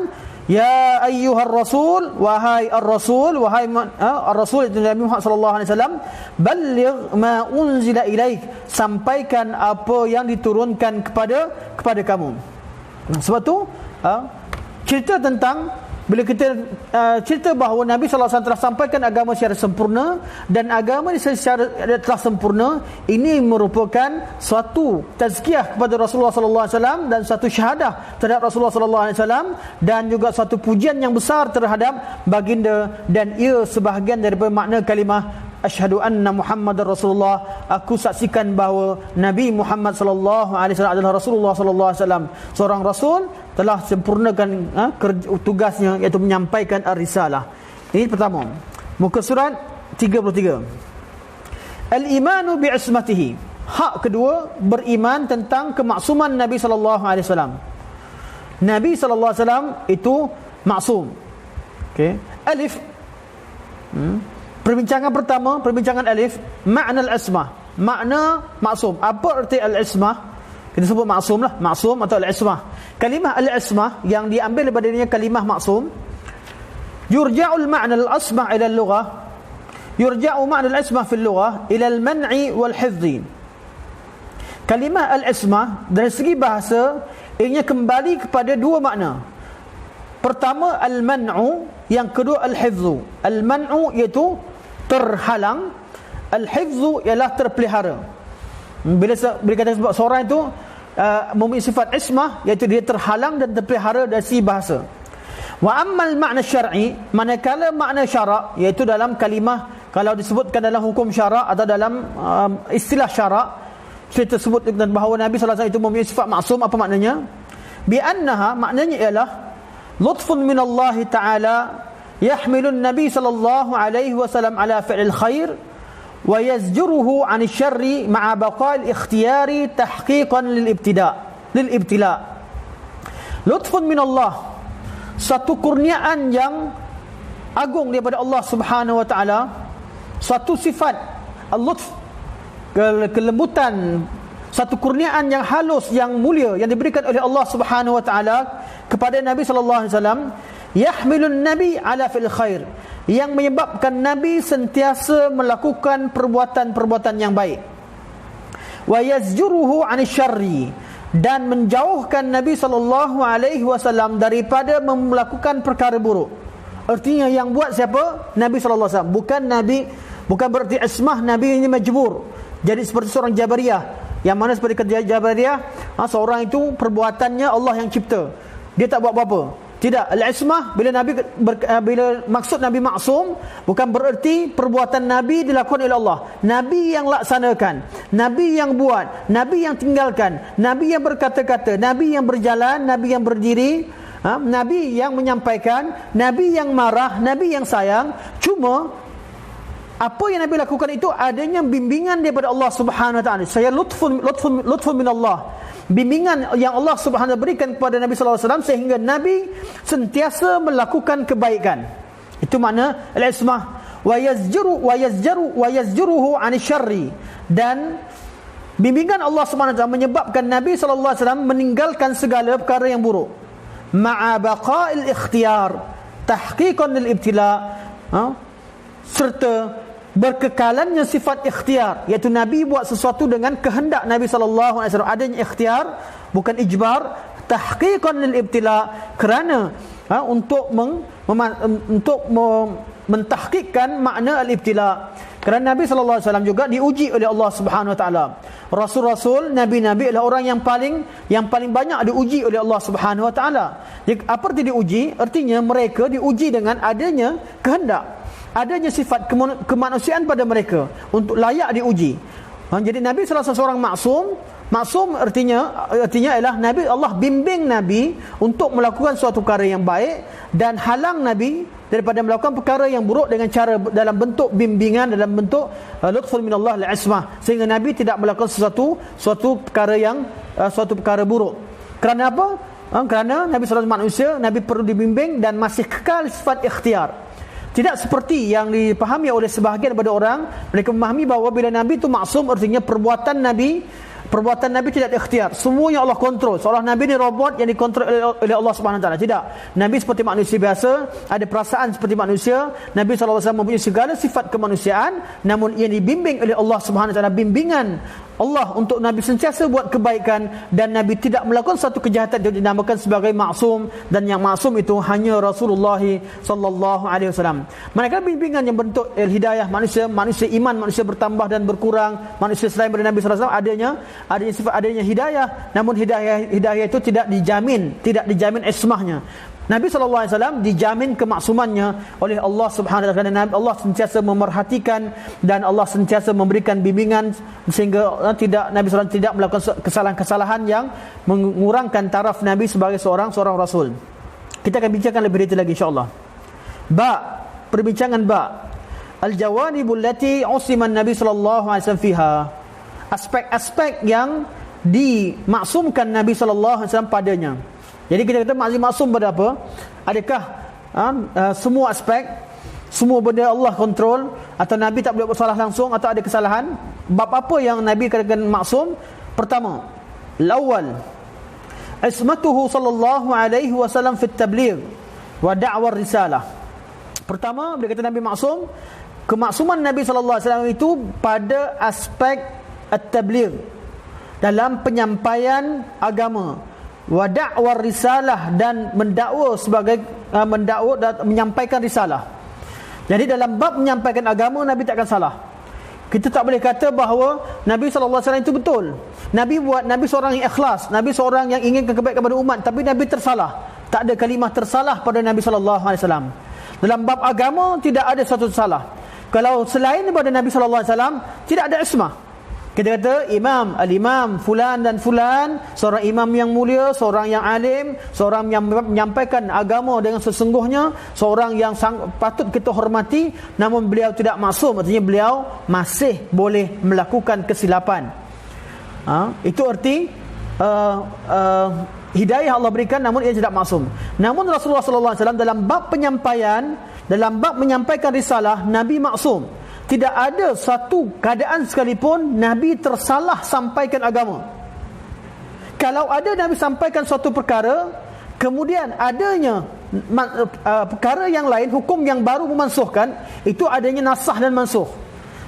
Ya ayyuhar rasul, wahai ar-rasul, wahai ar-rasul itu Nabi Muhammad sallallahu alaihi wasallam, balligh ma unzila ilaik, sampaikan apa yang diturunkan kepada kamu. Sebab tu cerita tentang, bila kita cerita bahawa Nabi sallallahu alaihi wasallam telah sampaikan agama secara sempurna, dan agama ini secara telah sempurna, ini merupakan suatu tazkiyah kepada Rasulullah sallallahu alaihi wasallam dan satu syahadah terhadap Rasulullah sallallahu alaihi wasallam, dan juga suatu pujian yang besar terhadap baginda, dan ia sebahagian daripada makna kalimah asyhadu anna Muhammadar Rasulullah. Aku saksikan bahawa Nabi Muhammad sallallahu alaihi wasallam adalah Rasulullah sallallahu alaihi wasallam, seorang rasul telah sempurnakan tugasnya, iaitu menyampaikan ar-risalah. Ini pertama. Muka surat 33. Al-imanu bi'ismatihi. Hak kedua, beriman tentang kemaksuman Nabi sallallahu alaihi wasallam. Nabi sallallahu alaihi wasallam itu maksum. Okey. Alif. Perbincangan pertama, perbincangan alif, makna al-ismah. Makna maksum. Apa arti al-ismah? Kita sebut maksum lah, maksum atau al-ismah. Kalimah al-ismah yang diambil daripadanya kalimah maksum, yurja'ul ma'na al-ismah ila al-lughah, yurja'u ma'na al-ismah fi al-lughah ila al-man'i wal-hifdhi. Kalimah al-ismah dari segi bahasa ianya kembali kepada dua makna. Pertama al-man'u, yang kedua al-hifdhu. Al-man'u iaitu terhalang, al-hifdhu ialah terpelihara. Bila kata sebab seorang itu mempunyai sifat ismah, iaitu dia terhalang dan terpelihara dari segi bahasa. Wa ammal makna syar'i, manakala makna syarak, iaitu dalam kalimah, kalau disebutkan dalam hukum syarak atau dalam istilah syarak, kita sebut dan bahawa Nabi sallallahu alaihi wasallam itu mempunyai sifat maksum. Apa maknanya? Bi annaha, maknanya ialah lutfun minallahi ta'ala yahmilun Nabi sallallahu alaihi wasallam ala fi'lil khair wa yazjuruhu 'anil syarri ma'a baqa'il ikhtiyari tahqiqan lil ibtila. Lutfun minallah, satu kurniaan yang agung daripada Allah Subhanahu wa taala, satu sifat al-lutf, kelembutan, satu kurniaan yang halus, yang mulia yang diberikan oleh Allah Subhanahu wa taala kepada Nabi sallallahu alaihi wasallam, yahmilun nabi ala fil khair, yang menyebabkan Nabi sentiasa melakukan perbuatan-perbuatan yang baik. Wa yazjuruhu 'anil syarri, dan menjauhkan Nabi sallallahu alaihi wasallam daripada melakukan perkara buruk. Artinya yang buat siapa? Nabi sallallahu alaihi wasallam. Bukan Nabi, bukan berarti ismah Nabi ini majbur. Jadi seperti seorang Jabariyah, yang mana seperti kerja Jabariyah, seorang itu perbuatannya Allah yang cipta, dia tak buat apa-apa. Tidak, al-ismah bila bila maksud Nabi maksum, bukan bererti perbuatan Nabi dilakukan oleh Allah. Nabi yang laksanakan, Nabi yang buat, Nabi yang tinggalkan, Nabi yang berkata-kata, Nabi yang berjalan, Nabi yang berdiri, Nabi yang menyampaikan, Nabi yang marah, Nabi yang sayang. Cuma apa yang Nabi lakukan itu adanya bimbingan daripada Allah Subhanahu wa taala. Saya lutfun min Allah. Bimbingan yang Allah Subhanahu wa taala berikan kepada Nabi sallallahu alaihi wasallam sehingga Nabi sentiasa melakukan kebaikan. Itu makna al-ismah. Wa yazjuruhu 'anil syarri, dan bimbingan Allah Subhanahu wa taala menyebabkan Nabi sallallahu alaihi wasallam meninggalkan segala perkara yang buruk. Ma'a baqa'il ikhtiyar tahqiqan lil ibtila, serta berkekalannya sifat ikhtiar, iaitu Nabi buat sesuatu dengan kehendak Nabi sallallahu alaihi wasallam, adanya ikhtiar bukan ijbar, tahqiqan lil ibtila, kerana untuk mentahqiqkan makna al-ibtila. Kerana Nabi sallallahu alaihi wasallam juga diuji oleh Allah Subhanahu wa taala. Rasul-rasul, nabi-nabi adalah orang yang paling banyak diuji oleh Allah Subhanahu wa taala. Apa arti diuji? Artinya mereka diuji dengan adanya kehendak, adanya sifat kemanusiaan pada mereka untuk layak diuji. Jadi Nabi salah seorang maksum. Maksum artinya ialah Nabi, Allah bimbing Nabi untuk melakukan suatu perkara yang baik dan halang Nabi daripada melakukan perkara yang buruk dengan cara dalam bentuk bimbingan, dalam bentuk lutfun minallah al-ismah, sehingga Nabi tidak melakukan suatu perkara buruk. Kerana apa? Kerana Nabi sallallahu manusia, Nabi perlu dibimbing dan masih kekal sifat ikhtiar. Tidak seperti yang dipahami oleh sebahagian daripada orang. Mereka memahami bahawa bila Nabi itu maksum, artinya perbuatan Nabi Perbuatan Nabi tidak ikhtiar, semuanya Allah kontrol. Seolah Nabi ni robot yang dikontrol oleh Allah Subhanahu Wa Taala. Tidak. Nabi seperti manusia biasa, ada perasaan seperti manusia. Nabi SAW mempunyai segala sifat kemanusiaan, namun ia dibimbing oleh Allah Subhanahu Wa Taala, bimbingan Allah untuk Nabi sentiasa buat kebaikan, dan Nabi tidak melakukan satu kejahatan yang dinamakan sebagai maksum, dan yang maksum itu hanya Rasulullah sallallahu alaihi wasallam. Manakala bimbingan yang bentuk hidayah manusia iman manusia bertambah dan berkurang, manusia selain daripada Nabi sallallahu alaihi wasallam adanya sifat adanya hidayah, namun hidayah itu tidak dijamin ismahnya. Nabi SAW dijamin kemaksumannya oleh Allah Subhanahu Wa Taala. Allah sentiasa memerhatikan dan Allah sentiasa memberikan bimbingan sehingga Nabi SAW tidak melakukan kesalahan-kesalahan yang mengurangkan taraf Nabi sebagai seorang Rasul. Kita akan bincangkan lebih detail lagi insya-Allah. Perbincangan al-jawanibul lati usima Nabi sallallahu alaihi wasallam fiha. Aspek-aspek yang dimaksumkan Nabi sallallahu alaihi wasallam padanya. Jadi kita kata maksum pada apa? Adakah semua aspek, semua benda Allah kontrol, atau Nabi tak boleh bersalah langsung, atau ada kesalahan? Bab apa yang Nabi katakan maksum? Pertama, al-awwal ismatuhu sallallahu alaihi wasallam fi at-tabligh wa da'wa risalah. Pertama, bila kata Nabi maksum, kemaksuman Nabi sallallahu alaihi wasallam itu pada aspek at-tabligh, dalam penyampaian agama, wa da'wa risalah, dan mendakwa sebagai mendakwa dan menyampaikan risalah. Jadi dalam bab menyampaikan agama, Nabi takkan salah. Kita tak boleh kata bahawa Nabi sallallahu alaihi wasallam itu betul. Nabi seorang yang ikhlas, Nabi seorang yang inginkan kebaikan kepada umat, tapi Nabi tersalah. Tak ada kalimah tersalah pada Nabi sallallahu alaihi wasallam. Dalam bab agama tidak ada satu salah. Kalau selain daripada Nabi sallallahu alaihi wasallam, tidak ada ismah. Kita kata al-imam fulan dan fulan, seorang imam yang mulia, seorang yang alim, seorang yang menyampaikan agama dengan sesungguhnya, seorang yang patut kita hormati, namun beliau tidak maksum, artinya beliau masih boleh melakukan kesilapan. Itu arti hidayah Allah berikan, namun ia tidak maksum. Namun Rasulullah sallallahu alaihi wasallam dalam bab penyampaian, dalam bab menyampaikan risalah, Nabi maksum. Tidak ada satu keadaan sekalipun Nabi tersalah sampaikan agama. Kalau ada Nabi sampaikan suatu perkara, kemudian adanya perkara yang lain, hukum yang baru memansuhkan, itu adanya nasah dan mansuh.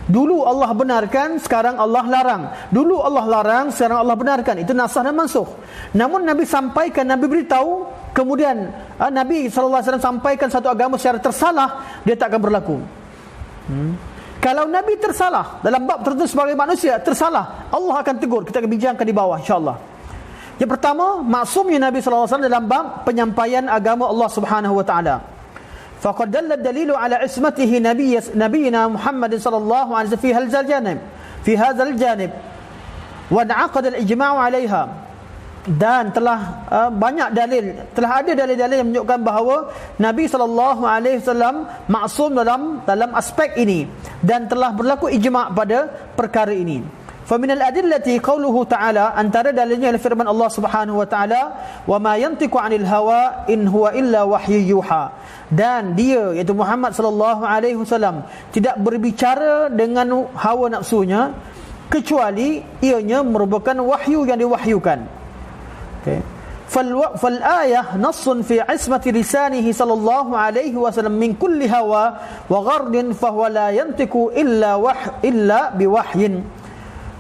Dulu Allah benarkan, sekarang Allah larang. Dulu Allah larang, sekarang Allah benarkan. Itu nasah dan mansuh. Namun Nabi sampaikan, Nabi beritahu, kemudian Nabi SAW sampaikan satu agama secara tersalah, dia tak akan berlaku. Kalau Nabi tersalah dalam bab tertentu sebagai manusia, tersalah, Allah akan tegur. Kita akan bincangkan di bawah insya-Allah. Yang pertama, maksumnya Nabi sallallahu alaihi wasallam dalam bab penyampaian agama Allah Subhanahu wa taala. Faqad dalla ad-dalilu ala ismatihi nabiyina Muhammad sallallahu alaihi wasallam fi hadzal janib wa na'aqad al-ijma' 'alayha. Dan telah banyak dalil, telah ada dalil-dalil yang menunjukkan bahawa Nabi sallallahu alaihi wasallam maksum dalam aspek ini, dan telah berlaku ijma' pada perkara ini. Fa min al-adillati qauluhu ta'ala, antara dalilnya adalah firman Allah Subhanahu wa taala, wa ma yantiqu 'anil hawa in huwa illa wahyu yuha. Dan dia, iaitu Muhammad sallallahu alaihi wasallam, tidak berbicara dengan hawa nafsunya, kecuali ianya merupakan wahyu yang diwahyukan. فالآية نص في عصمة لسانه صلى الله عليه وسلم من كل هوى وغرض فهو لا ينطق إلا بوحي.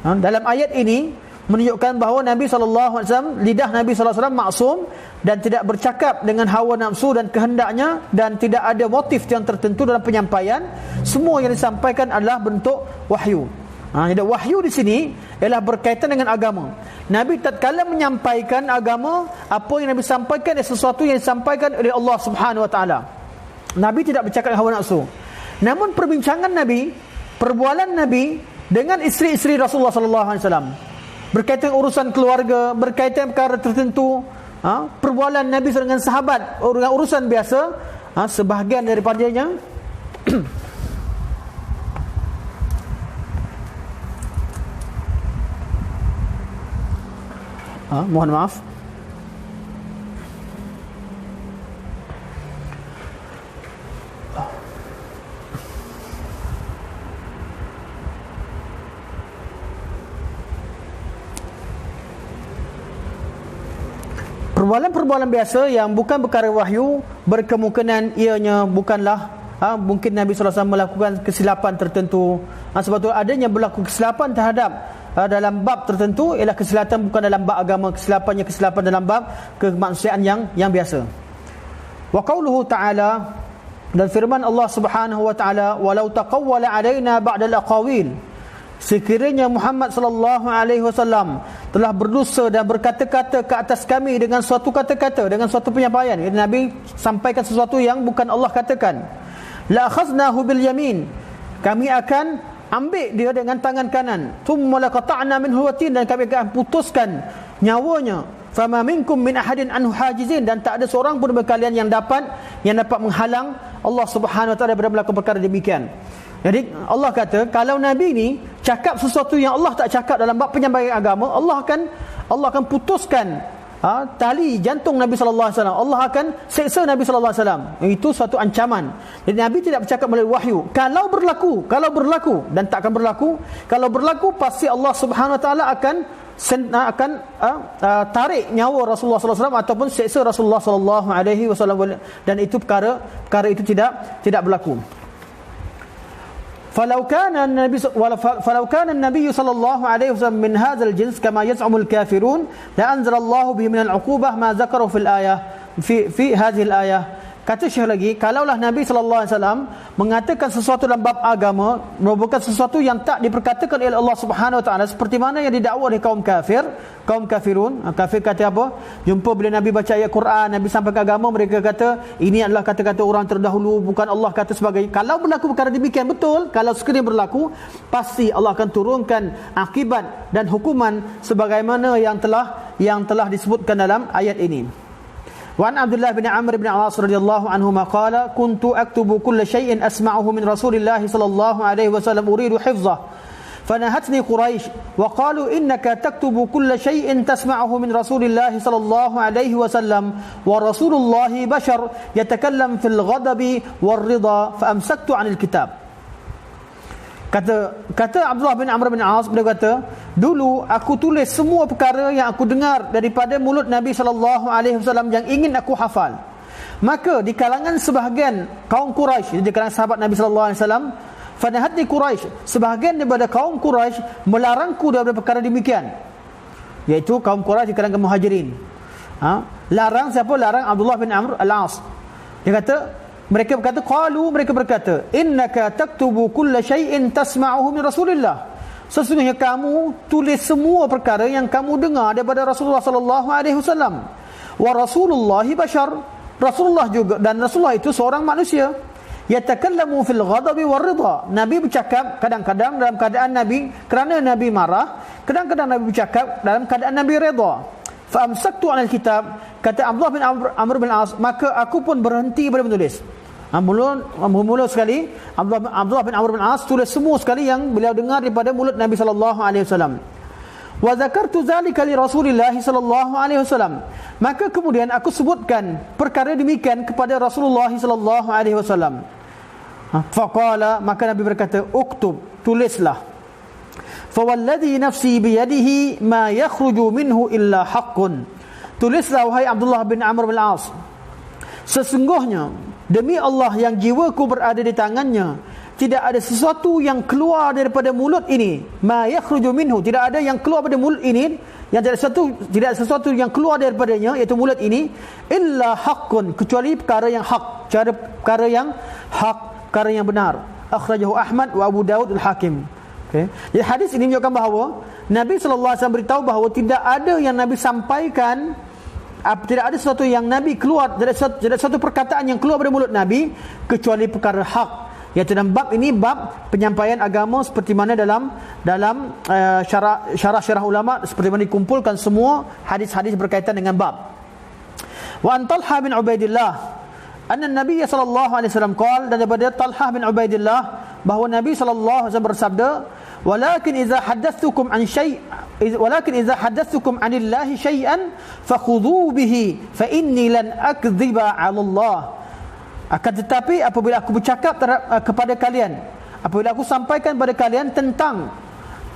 Dalam ayat ini menunjukkan bahawa Nabi SAW, lidah Nabi SAW maksum dan tidak bercakap dengan hawa nafsu dan kehendaknya, dan tidak ada motif yang tertentu dalam penyampaian. Semua yang disampaikan adalah bentuk wahyu. Jadi wahyu di sini ialah berkaitan dengan agama. Nabi tatkala menyampaikan agama, apa yang Nabi sampaikan adalah sesuatu yang disampaikan oleh Allah Subhanahu wa taala. Nabi tidak bercakap hawa nafsu. Namun perbincangan Nabi, perbualan Nabi dengan isteri-isteri Rasulullah sallallahu alaihi wasallam, berkaitan urusan keluarga, berkaitan perkara tertentu, perbualan Nabi dengan sahabat, urusan biasa, sebahagian daripadanya mohon maaf. Perbualan-perbualan biasa yang bukan perkara wahyu, berkemungkinan ianya bukanlah mungkin Nabi SAW melakukan kesilapan tertentu. Sebab tu adanya berlaku kesilapan terhadap dalam bab tertentu ialah kesilapan bukan dalam bab agama, kesilapan dalam bab kemanusiaan yang biasa. Wa qauluhu ta'ala, dan firman Allah Subhanahu wa taala, walau taqawwala alaina ba'dal aqawil, sekiranya Muhammad sallallahu alaihi wasallam telah berdusta dan berkata-kata ke atas kami dengan suatu kata-kata, dengan suatu penyampaian, Nabi sampaikan sesuatu yang bukan Allah katakan, la akhaznahu bil yamin, kami akan ambil dia dengan tangan kanan, thumma laqata'na minhu watin, dan kami akan putuskan nyawanya, fama minkum min ahadin anhu hajizin, dan tak ada seorang pun daripada kalian yang dapat menghalang Allah Subhanahu wa taala daripada melakukan perkara demikian. Jadi Allah kata kalau Nabi ni cakap sesuatu yang Allah tak cakap dalam bab penyampaian agama, Allah akan putuskan tali jantung Nabi sallallahu alaihi wasallam. Allah akan seksa Nabi sallallahu alaihi wasallam. Itu suatu ancaman. Jadi Nabi tidak bercakap melalui wahyu. Kalau berlaku dan takkan berlaku, kalau berlaku pasti Allah Subhanahu wa taala akan tarik nyawa Rasulullah sallallahu alaihi wasallam ataupun seksa Rasulullah sallallahu alaihi wasallam, dan itu perkara itu tidak berlaku. فلو كان النبي صلى الله عليه وسلم من هذا الجنس كما يزعم الكافرون لأنزل الله به من العقوبة ما ذكره في الآية في هذه الآية. Kata Syekh lagi, kalaulah Nabi sallallahu alaihi wasallam mengatakan sesuatu dalam bab agama merupakan sesuatu yang tak diperkatakan oleh Allah Subhanahu wa taala, seperti mana yang didakwa oleh kaum kafirun. Kafir kata apa? Jumpa bila Nabi baca ayat Quran, Nabi sampaikan agama, mereka kata ini adalah kata-kata orang terdahulu, bukan Allah kata sebagai. Kalau berlaku perkara demikian, betul, kalau sekiranya berlaku, pasti Allah akan turunkan akibat dan hukuman sebagaimana yang telah disebutkan dalam ayat ini. وعن عبد الله بن عمرو بن العاص رضي الله عنهما قال كنت أكتب كل شيء أسمعه من رسول الله صلى الله عليه وسلم أريد حفظه فنهتني قريش وقالوا إنك تكتب كل شيء تسمعه من رسول الله صلى الله عليه وسلم ورسول الله بشر يتكلم في الغضب والرضا فأمسكت عن الكتاب. Kata Abdullah bin Amr bin As, beliau kata, dulu aku tulis semua perkara yang aku dengar daripada mulut Nabi sallallahu alaihi wasallam yang ingin aku hafal. Maka di kalangan sebahagian kaum Quraisy, di kalangan sahabat Nabi sallallahu alaihi wasallam, fanahatni Quraisy, sebahagian daripada kaum Quraisy melarangku daripada perkara demikian, iaitu kaum Quraisy di kalangan Muhajirin. Larang siapa? Larang Abdullah bin Amr al-As. Dia kata, mereka berkata, innaka taktubu kulla syai'in tasma'uhu min Rasulillah. Sesungguhnya kamu tulis semua perkara yang kamu dengar daripada Rasulullah sallallahu alaihi wasallam. Wa Rasulullah bashar. Rasulullah juga, dan Rasulullah itu seorang manusia. Yatakallamu fil ghadabi war ridha. Nabi bercakap kadang-kadang dalam keadaan Nabi kerana Nabi marah, kadang-kadang Nabi bercakap dalam keadaan Nabi redha. Fa amsaktu 'anil kitab. Kata Abdullah bin Amr bin As, maka aku pun berhenti pada menulis. Mula sekali Abdullah bin Amr bin As tulis semua sekali yang beliau dengar daripada mulut Nabi sallallahu alaihi wasallam. Wa zakartu zalika li Rasulillah sallallahu alaihi wasallam. Maka kemudian aku sebutkan perkara demikian kepada Rasulullah sallallahu alaihi wasallam. Faqala, maka Nabi berkata, uktub, tulislah. Fa walladhi nafsi bi yadihi ma yakhruju minhu illa haqqun. Tulislah wahai Abdullah bin Amr bin As, sesungguhnya demi Allah yang jiwaku berada di tangannya, tidak ada sesuatu yang keluar daripada mulut ini, ma yakhruju minhu, tidak ada yang keluar daripada mulut ini, yang tidak ada sesuatu yang keluar daripadanya, iaitu mulut ini, illa haqqun, kecuali perkara yang hak, perkara yang benar. Akhrajahu Ahmad wa Abu Daud al-Hakim. Okay. Jadi hadis ini menunjukkan bahawa Nabi sallallahu alaihi wasallam beritahu bahawa tidak ada yang Nabi sampaikan, tidak ada sesuatu yang Nabi keluar, tidak ada satu perkataan yang keluar dari mulut Nabi kecuali perkara hak. Iaitu dalam bab ini, bab penyampaian agama, seperti mana dalam syarah ulama, seperti mana dikumpulkan semua hadis-hadis berkaitan dengan bab. Wa an Talha bin Ubaidillah anna Nabi sallallahu alaihi wasallam qala, dan daripada Talha bin Ubaidillah bahawa Nabi sallallahu alaihi wasallam bersabda, walakin idza haddatsukum 'anillahi syai'an fakhudhu bihi fa inni lan akdziba 'ala Allah. Akan tetapi apabila aku bercakap kepada kalian, apabila aku sampaikan kepada kalian tentang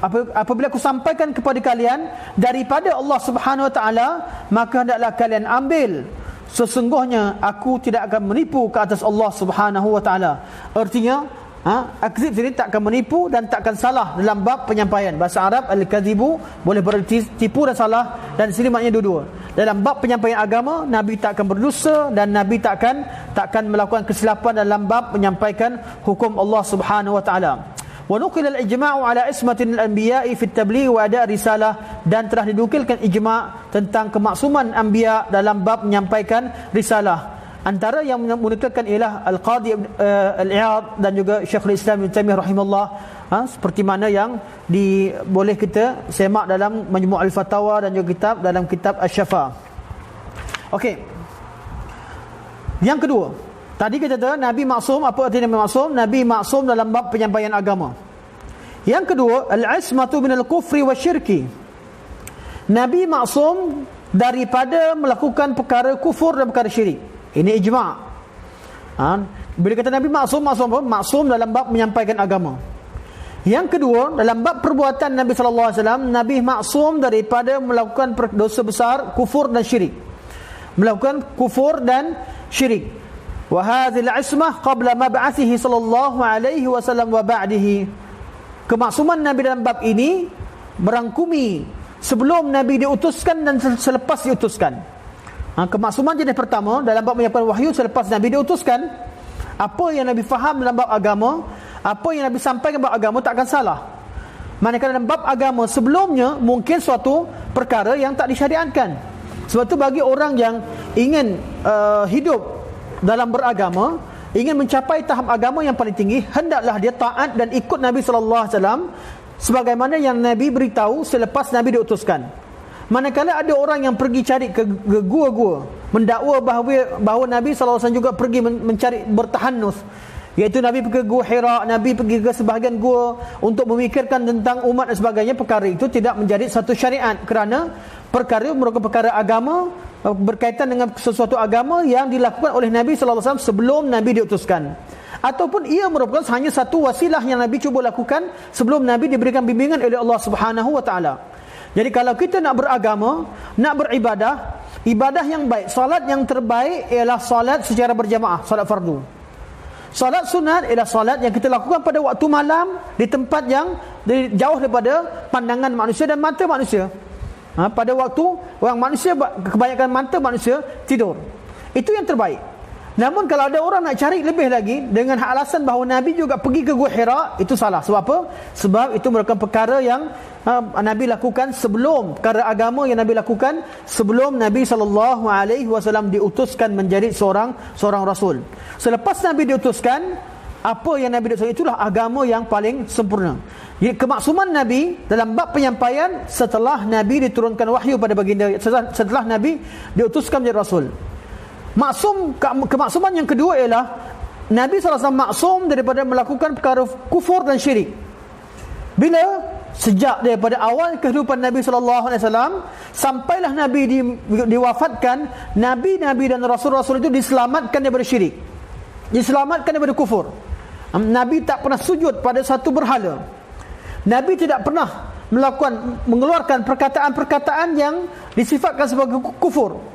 apabila aku sampaikan kepada kalian daripada Allah Subhanahu wa taala, maka hendaklah kalian ambil. Sesungguhnya aku tidak akan menipu ke atas Allah Subhanahu wa taala. Artinya, akzib sini tak akan menipu dan tak akan salah dalam bab penyampaian. Bahasa Arab al-kadzibu boleh bererti tipu dan salah, dan sini maknanya dua-dua. Dalam bab penyampaian agama, Nabi tak akan berdosa dan Nabi tak akan melakukan kesilapan dalam bab menyampaikan hukum Allah Subhanahu wa taala. Wa nuqila al-ijma'u ala ismatin al-anbiya'i fi at-tabligh wa ada' risalah, dan telah dinukilkan ijma' tentang kemaksuman anbiya dalam bab menyampaikan risalah. Antara yang menukilkan ialah Al-Qadhi Al-Iyad dan juga Syekhul Islam Ibn Taimiyah rahimahullah, seperti mana yang boleh kita semak dalam Majmu' Al-Fatawa dan juga dalam kitab Asy-Syafa. Okey. Yang kedua, tadi kita kata Nabi maksum. Apa arti Nabi maksum? Nabi maksum dalam bab penyampaian agama. Yang kedua, al-ismatu minal kufri wasyirki. Nabi maksum daripada melakukan perkara kufur dan perkara syirik. Ini ijma'. Bila kata Nabi maksum apa? Maksum dalam bab menyampaikan agama. Yang kedua, dalam bab perbuatan Nabi sallallahu alaihi wasallam, Nabi maksum daripada melakukan dosa besar kufur dan syirik. Melakukan kufur dan syirik. Wa hadhihi al-ismah qabla mab'athihi sallallahu alaihi wasallam wa ba'dihi. Kemaksuman Nabi dalam bab ini merangkumi sebelum Nabi diutuskan dan selepas diutuskan. Kemaksuman jenis pertama dalam bab menyampaikan wahyu selepas Nabi diutuskan. Apa yang Nabi faham dalam bab agama, apa yang Nabi sampaikan dalam bab agama tak akan salah. Manakala dalam bab agama sebelumnya mungkin suatu perkara yang tak disyariatkan. Sebab tu bagi orang yang ingin hidup dalam beragama, ingin mencapai tahap agama yang paling tinggi, hendaklah dia taat dan ikut Nabi sallallahu alaihi wasallam sebagaimana yang Nabi beritahu selepas Nabi diutuskan. Manakala ada orang yang pergi cari ke gua-gua, mendakwa bahawa Nabi sallallahu alaihi wasallam juga pergi mencari bertahanus, iaitu Nabi pergi ke Gua Hira, Nabi pergi ke sebahagian gua untuk memikirkan tentang umat dan sebagainya, perkara itu tidak menjadi satu syariat, kerana perkara merupakan perkara agama, berkaitan dengan sesuatu agama yang dilakukan oleh Nabi sallallahu alaihi wasallam sebelum Nabi diutuskan, ataupun ia merupakan hanya satu wasilah yang Nabi cuba lakukan sebelum Nabi diberikan bimbingan oleh Allah Subhanahu wa taala. Jadi kalau kita nak beragama, nak beribadah, ibadah yang baik, solat yang terbaik ialah solat secara berjamaah, solat fardu. Solat sunat ialah solat yang kita lakukan pada waktu malam di tempat yang jauh daripada pandangan manusia dan mata manusia. Pada waktu orang manusia, kebanyakan mata manusia tidur. Itu yang terbaik. Namun kalau ada orang nak cari lebih lagi dengan alasan bahawa Nabi juga pergi ke Gua Hira, itu salah. Sebab apa? Sebab itu merupakan perkara yang Nabi lakukan sebelum, perkara agama yang Nabi lakukan sebelum Nabi SAW diutuskan menjadi seorang rasul. Selepas Nabi diutuskan, apa yang Nabi diutuskan itulah agama yang paling sempurna. Jadi kemaksuman Nabi dalam bab penyampaian setelah Nabi diturunkan wahyu pada baginda, setelah Nabi diutuskan menjadi rasul. Kemaksuman yang kedua ialah Nabi SAW maksum daripada melakukan perkara kufur dan syirik. Bila? Sejak daripada awal kehidupan Nabi SAW sampailah Nabi diwafatkan, Nabi-Nabi dan Rasul-Rasul itu diselamatkan daripada syirik, diselamatkan daripada kufur. Nabi tak pernah sujud pada satu berhala. Nabi tidak pernah mengeluarkan perkataan-perkataan yang disifatkan sebagai kufur.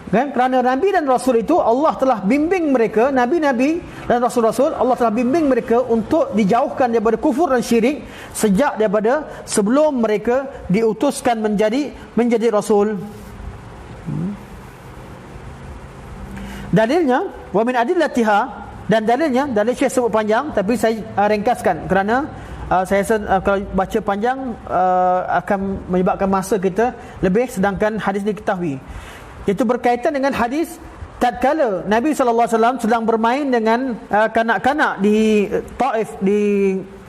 Kan? Kerana Nabi dan Rasul itu Allah telah bimbing mereka, Nabi-Nabi dan Rasul-Rasul, Allah telah bimbing mereka untuk dijauhkan daripada kufur dan syirik sejak daripada sebelum mereka diutuskan menjadi Rasul. Dalilnya, wa min adillatiha, dan dalil Syekh sebut panjang, tapi saya ringkaskan kerana saya rasa kalau baca panjang akan menyebabkan masa kita lebih, sedangkan hadis diketahui. Itu berkaitan dengan hadis tatkala Nabi sallallahu alaihi wasallam sedang bermain dengan kanak-kanak di Taif,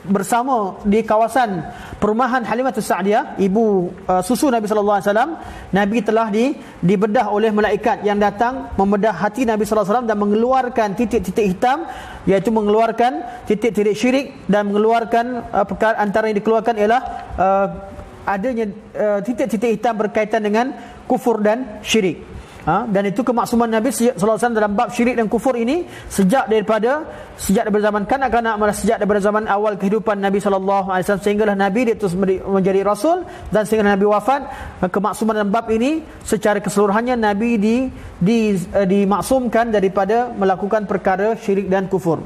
bersama di kawasan perumahan Halimatus Sa'diyah, ibu susu Nabi sallallahu alaihi wasallam. Nabi telah dibedah oleh malaikat yang datang membedah hati Nabi sallallahu alaihi wasallam dan mengeluarkan titik-titik hitam, iaitu mengeluarkan titik-titik syirik, dan mengeluarkan perkara antara yang dikeluarkan ialah adanya titik-titik hitam berkaitan dengan kufur dan syirik. Dan itu kemaksuman Nabi sallallahu alaihi wasallam dalam bab syirik dan kufur ini sejak daripada zaman kanak-kanak, malah sejak daripada zaman awal kehidupan Nabi sallallahu alaihi wasallam, sehinggalah Nabi diutus menjadi rasul dan sehingga Nabi wafat. Kemaksuman dalam bab ini secara keseluruhannya Nabi dimaksumkan daripada melakukan perkara syirik dan kufur.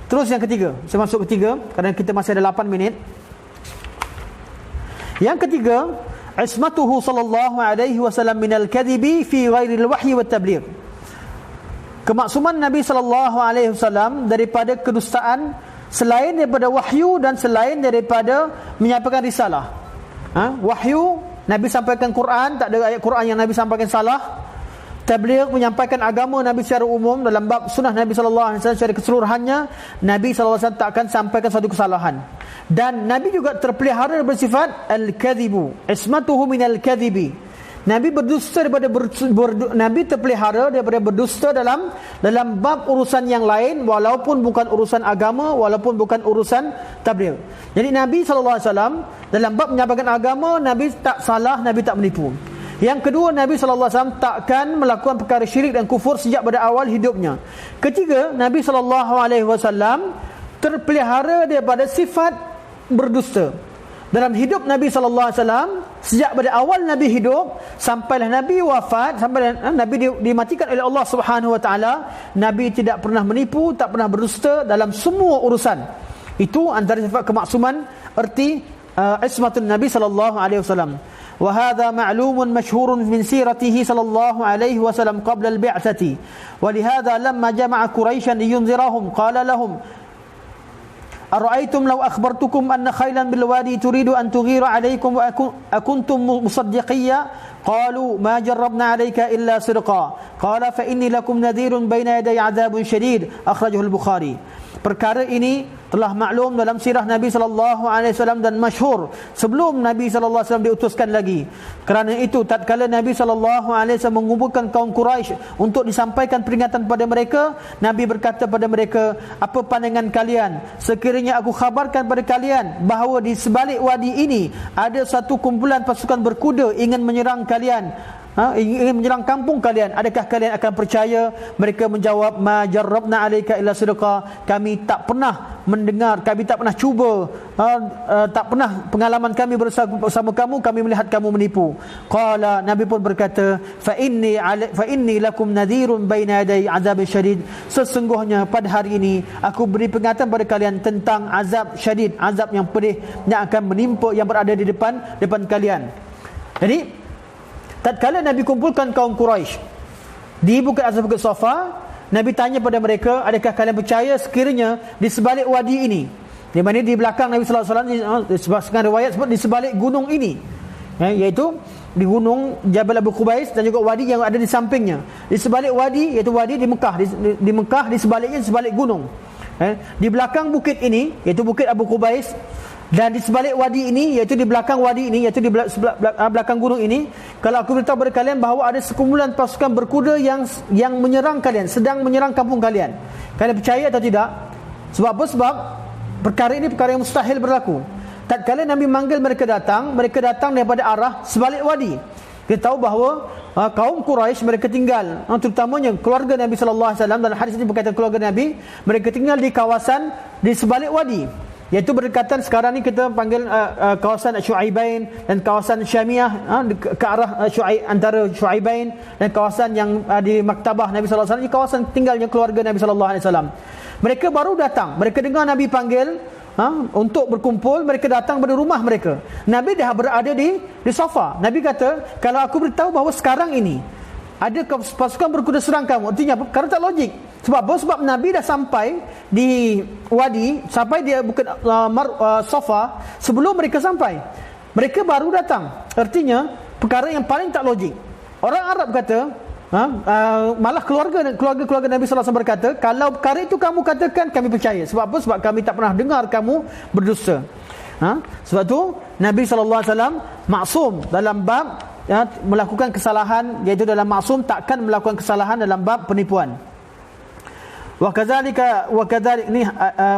Terus yang ketiga, saya masuk ketiga kerana kita masih ada 8 minit. Yang ketiga, ismatuhu sallallahu alaihi wasallam minal kadhibi fi ghairil wahyi wat tabligh. Kemaksuman Nabi sallallahu alaihi wasallam daripada kedustaan selain daripada wahyu dan selain daripada menyampaikan risalah. Wahyu, Nabi sampaikan Quran, tak ada ayat Quran yang Nabi sampaikan salah. Tabligh, menyampaikan agama Nabi secara umum dalam bab sunnah Nabi sallallahu alaihi wasallam secara keseluruhannya, Nabi sallallahu alaihi wasallam tak akan sampaikan satu kesalahan. Dan Nabi juga terpelihara bersifat al-kadhibu, ismatuhu minal kadhibi. Nabi berdusta daripada Nabi terpelihara daripada berdusta dalam bab urusan yang lain, walaupun bukan urusan agama, walaupun bukan urusan tabligh. Jadi Nabi sallallahu alaihi wasallam dalam bab menyampaikan agama, Nabi tak salah, Nabi tak menipu. Yang kedua, Nabi sallallahu alaihi wasallam takkan melakukan perkara syirik dan kufur sejak pada awal hidupnya. Ketiga, Nabi sallallahu alaihi wasallam terpelihara daripada sifat berdusta. Dalam hidup Nabi sallallahu alaihi wasallam, sejak pada awal Nabi hidup sampailah Nabi wafat, sampailah Nabi dimatikan oleh Allah Subhanahu wa taala, Nabi tidak pernah menipu, tak pernah berdusta dalam semua urusan. Itu antara sifat kemaksuman erti ismatun Nabi sallallahu alaihi wasallam. Wa hadha ma'lumun mashhurun min siratihi sallallahu alaihi wasallam qabla al-bi'tsati. Wa lihadha lamma jama'a Quraisyan liyunzirahum qala lahum ara'aytum law akhbartukum anna khaylan bil wadi turidu an tughira alaykum wa akuntum musaddiqiyya qalu ma jarrabna alayka illa sidqa qala fa inni lakum nadhirun bayna yaday 'adzabun shadid akhrajahu al-Bukhari. Perkara ini telah maklum dalam sirah Nabi sallallahu alaihi wasallam dan masyhur sebelum Nabi sallallahu alaihi wasallam diutuskan lagi. Kerana itu tatkala Nabi sallallahu alaihi wasallam mengumpulkan kaum Quraisy untuk disampaikan peringatan pada mereka, Nabi berkata pada mereka, "Apa pandangan kalian sekiranya aku khabarkan pada kalian bahawa di sebalik wadi ini ada satu kumpulan pasukan berkuda ingin menyerang kalian, ingin menyerang kampung kalian, adakah kalian akan percaya?" Mereka menjawab, "Ma jarrabna alayka illa sidqa." Kami tak pernah mendengar, kami tak pernah cuba, tak pernah pengalaman kami bersama kamu, kami melihat kamu menipu. Qala, Nabi pun berkata, fa inni lakum nadhirun baina yaday azab syadid. Sesungguhnya pada hari ini aku beri peringatan pada kalian tentang azab syadid, azab yang pedih yang akan menimpa, yang berada di depan kalian. Jadi tatkala Nabi kumpulkan kaum Quraisy di Bukit Azab, Bukit Safa, Nabi tanya pada mereka, adakah kalian percaya sekiranya di sebalik wadi ini, di mana di belakang Nabi sallallahu alaihi wasallam, disebutkan riwayat sebut di sebalik gunung ini, iaitu di gunung Jabal Abu Qubais dan juga wadi yang ada di sampingnya. Di sebalik wadi, iaitu wadi di Mekah, di Mekah di sebaliknya, di sebalik gunung. Di belakang bukit ini, iaitu Bukit Abu Qubais, dan di sebalik wadi ini, iaitu di belakang wadi ini, iaitu di belakang gunung ini, kalau aku beritahu kepada kalian bahawa ada sekumpulan pasukan berkuda yang menyerang kalian, sedang menyerang kampung kalian, kalian percaya atau tidak? Sebab apa? Sebab perkara ini perkara yang mustahil berlaku. Tatkala Nabi manggil mereka datang daripada arah sebalik wadi. Kita tahu bahawa kaum Quraisy mereka tinggal, terutamanya keluarga Nabi sallallahu alaihi wasallam, dalam hadis ini berkaitan keluarga Nabi, mereka tinggal di kawasan di sebalik wadi, iaitu berdekatan sekarang ni kita panggil kawasan Syuaibain dan kawasan Syamiyah, ke arah antara Syuaibain dan kawasan yang di maktabah Nabi sallallahu alaihi wasallam, kawasan tinggalnya keluarga Nabi sallallahu alaihi wasallam. Mereka baru datang, mereka dengar Nabi panggil untuk berkumpul, mereka datang pada rumah mereka. Nabi dah berada di Safa. Nabi kata, kalau aku beritahu bahawa sekarang ini ada pasukan berkuda serang kamu, artinya apa? Kerana tak logik. Sebab apa? Sebab Nabi dah sampai di wadi, sampai di Bukit Safa sebelum mereka sampai. Mereka baru datang. Artinya perkara yang paling tak logik. Orang Arab kata, malah keluarga Nabi sallallahu alaihi wasallam berkata, kalau perkara itu kamu katakan, kami percaya. Sebab apa? Sebab kami tak pernah dengar kamu berdusta. Sebab tu Nabi sallallahu alaihi wasallam maksum dalam bab melakukan kesalahan, iaitu dalam maksum takkan melakukan kesalahan dalam bab penipuan. Wa kadzalika ini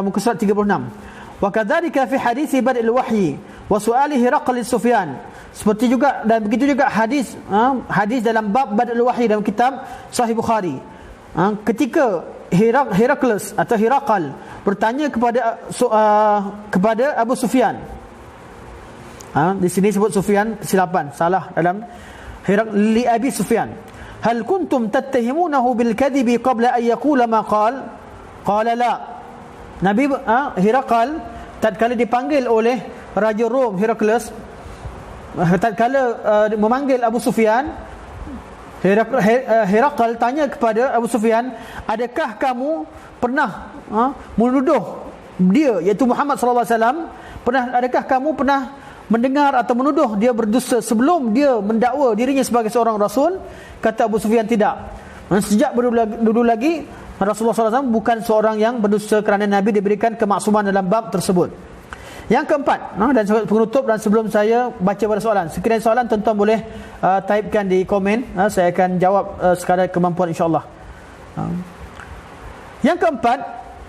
muka surat 36. Wa kadzalika fi hadits bad'il wahyi wa su'alihi Raqal Sufyan. Seperti juga dan begitu juga hadis hadis dalam bab Badul Wahyi dalam kitab Sahih Bukhari. Ketika Herakles atau Herakal bertanya kepada Abu Sufyan. Di sini sebut Sufyan, kesilapan, salah dalam li Abi Sufyan. Hal kuntum tattahimunahu bil kadhibi qabla an yaqula ma qala? Qala la. Nabi Herakal tatkala dipanggil oleh Raja Rom Herakles, tatkala memanggil Abu Sufyan, Herakal tanya kepada Abu Sufyan, adakah kamu pernah menuduh dia, iaitu Muhammad sallallahu alaihi wasallam, adakah kamu pernah mendengar atau menuduh dia berdusta sebelum dia mendakwa dirinya sebagai seorang rasul? Kata Abu Sufyan, tidak. Sejak dulu lagi Rasulullah SAW bukan seorang yang berdusta kerana Nabi diberikan kemaksuman dalam bab tersebut. Yang keempat, dan penutup, dan sebelum saya baca pada soalan, sekiranya soalan tuan-tuan boleh typekan di komen, saya akan jawab sekadar kemampuan insya-Allah. Yang keempat,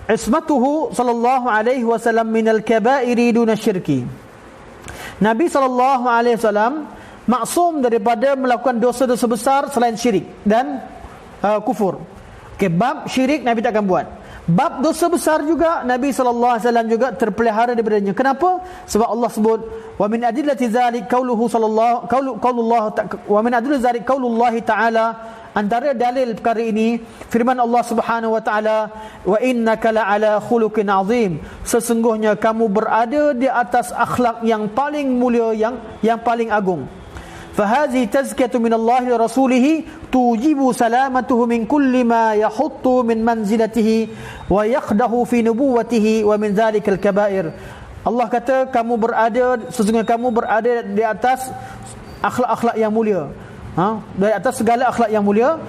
ismatuhu sallallahu alaihi wasallam minal kaba'iri duna syirki. Nabi sallallahu alaihi wasallam maksum daripada melakukan dosa-dosa besar selain syirik dan kufur. Bab syirik Nabi takkan buat. Bab dosa besar juga Nabi sallallahu alaihi wasallam juga terpelihara daripadanya. Kenapa? Sebab Allah sebut wa min adillati dzalik qauluhu sallallahu qaulullah wa min adillati dzalik qaulullah taala, antara dalil perkara ini firman Allah Subhanahu wa taala, wa innaka la'ala khuluqin azim, sesungguhnya kamu berada di atas akhlak yang paling mulia, yang paling agung. فهذه تزكية من الله لرسوله توجب سلامته من كل ما يحط من منزلته ويقده في نبوته ومن ذلك الكبائر. Allah kata sesungguhnya kamu berada di atas akhlak-akhlak yang mulia, di atas segala akhlak yang mulia.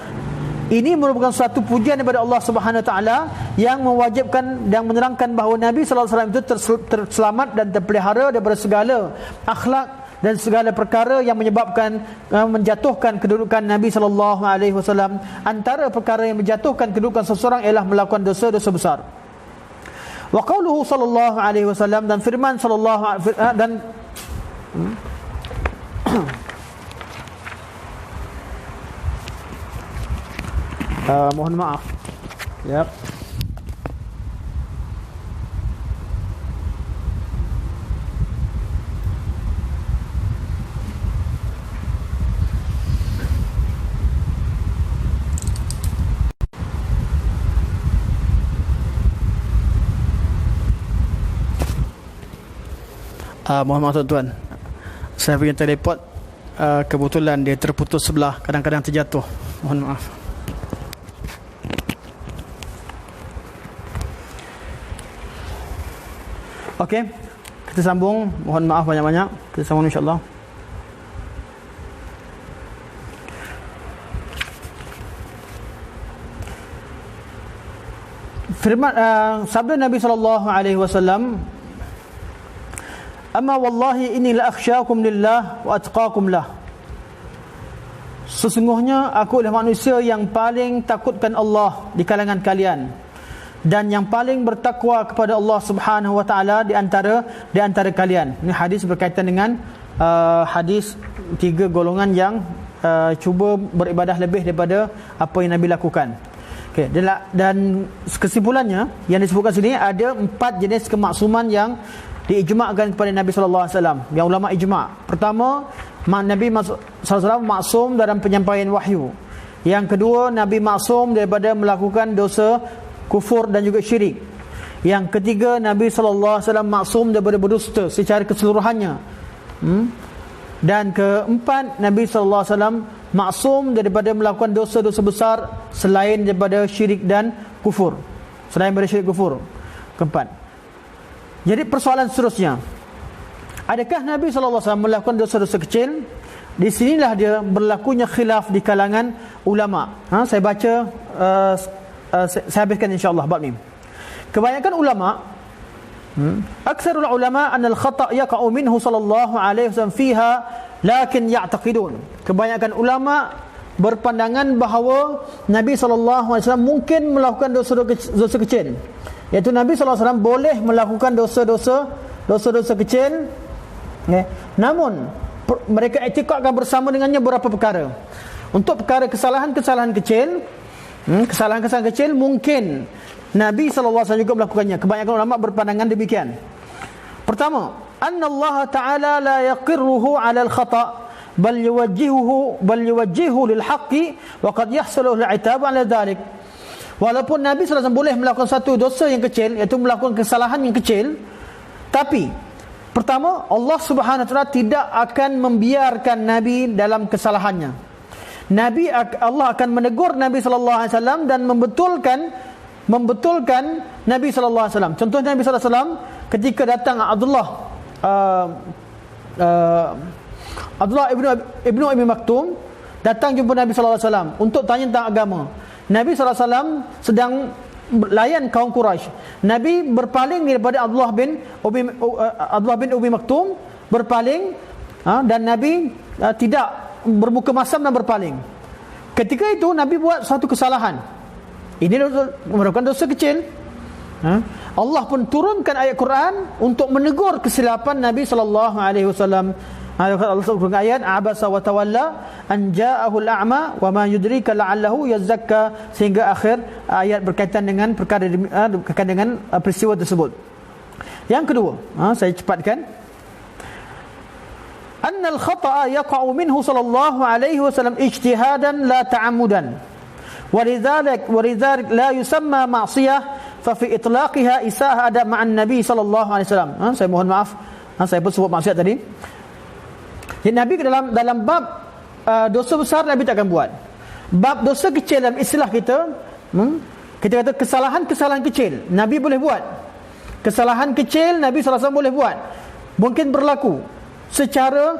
Ini merupakan suatu pujian daripada Allah Subhanahu Wa Taala yang mewajibkan dan menerangkan bahawa Nabi sallallahu alaihi wasallam itu terselamat dan terpelihara daripada segala akhlak dan segala perkara yang menyebabkan menjatuhkan kedudukan Nabi sallallahu alaihi wasallam. Antara perkara yang menjatuhkan kedudukan seseorang ialah melakukan dosa-dosa besar. Wa qauluhu sallallahu alaihi wasallam, dan firman sallallahu dan mohon maaf. Ya. Mohon maaf tuan-tuan, saya punya teleport kebetulan dia terputus sebelah, kadang-kadang terjatuh. Mohon maaf. Okey, kita sambung. Mohon maaf banyak-banyak. Kita sambung insya-Allah. Firman sabda Nabi sallallahu alaihi wasallam, amma wallahi inni la akhsyakum lillah wa atqakum lah. Sesungguhnya aku adalah manusia yang paling takutkan Allah di kalangan kalian, dan yang paling bertakwa kepada Allah Subhanahu wa taala di antara kalian. Ini hadis berkaitan dengan hadis 3 golongan yang cuba beribadah lebih daripada apa yang Nabi lakukan. Okey, dan kesimpulannya yang disebutkan sini ada 4 jenis kemaksuman yang diijma'kan kepada Nabi sallallahu alaihi wasallam, yang ulama ijma'. Pertama, Nabi sallallahu alaihi wasallam maksum dalam penyampaian wahyu. Yang kedua, Nabi maksum daripada melakukan dosa kufur dan juga syirik. Yang ketiga, Nabi sallallahu alaihi wasallam maksum daripada berdusta secara keseluruhannya. Dan keempat, Nabi sallallahu alaihi wasallam maksum daripada melakukan dosa-dosa besar selain daripada syirik dan kufur. Keempat. Jadi persoalan seterusnya, adakah Nabi sallallahu alaihi wasallam melakukan dosa-dosa kecil? Di sinilah dia berlakunya khilaf di kalangan ulama. Saya baca, saya habiskan insya-Allah bab ni. Kebanyakan ulama, aksarul ulama anna al-khata' yaqa'u minhu sallallahu alaihi wasallam fiha lakin ya'taqidun. Kebanyakan ulama berpandangan bahawa Nabi sallallahu alaihi wasallam mungkin melakukan dosa kecil. Iaitu Nabi sallallahu alaihi wasallam boleh melakukan dosa-dosa kecil, namun mereka i'tiqadkan bersama dengannya beberapa perkara. Untuk perkara kesalahan-kesalahan kecil, kesalahan-kesalahan kecil mungkin Nabi SAW juga melakukannya. Kebanyakan ulama berpandangan demikian. Pertama, anna Allah Ta'ala la yaqirruhu 'ala al-khata' bal yuwajjihuhu lil haqqi wa qad yahsulu al-'itab 'ala dhalik. Walaupun Nabi SAW boleh melakukan satu dosa yang kecil, iaitu melakukan kesalahan yang kecil, tapi pertama, Allah Subhanahu Wa Ta'ala tidak akan membiarkan Nabi dalam kesalahannya. Allah akan menegur Nabi sallallahu alaihi wasallam dan membetulkan Nabi sallallahu alaihi wasallam. Contoh Nabi sallallahu alaihi wasallam ketika datang Abdullah ibnu Umi Maktum datang jumpa Nabi sallallahu alaihi wasallam untuk tanya tentang agama. Nabi sallallahu alaihi wasallam sedang layan kaum Quraisy. Nabi berpaling daripada Abdullah bin Umi Maktum, berpaling, dan Nabi tidak bermuka masam dan berpaling. Ketika itu Nabi buat suatu kesalahan. Ini merupakan dosa kecil. Allah pun turunkan ayat Quran untuk menegur kesilapan Nabi sallallahu alaihi wasallam. Allah turunkan ayat abasa wa tawalla an ja'ahu al-a'ma wa ma yudrika la'allahu yazakka, sehingga akhir ayat berkaitan dengan peristiwa tersebut. Yang kedua, saya cepatkan. أن الخطأ يقع منه صلى الله عليه وسلم اجتهادا لا تعمدا ولذلك لا يسمى معصية ففي إطلاقها إساءة أدب مع النبي صلى الله عليه وسلم. Saya mohon maaf, saya pun sebut maksiat tadi. Jadi Nabi dalam bab dosa besar Nabi tak akan buat. Bab dosa kecil dalam istilah kita, kita kata kesalahan-kesalahan kecil Nabi boleh buat. Kesalahan kecil Nabi SAW boleh buat. Mungkin berlaku secara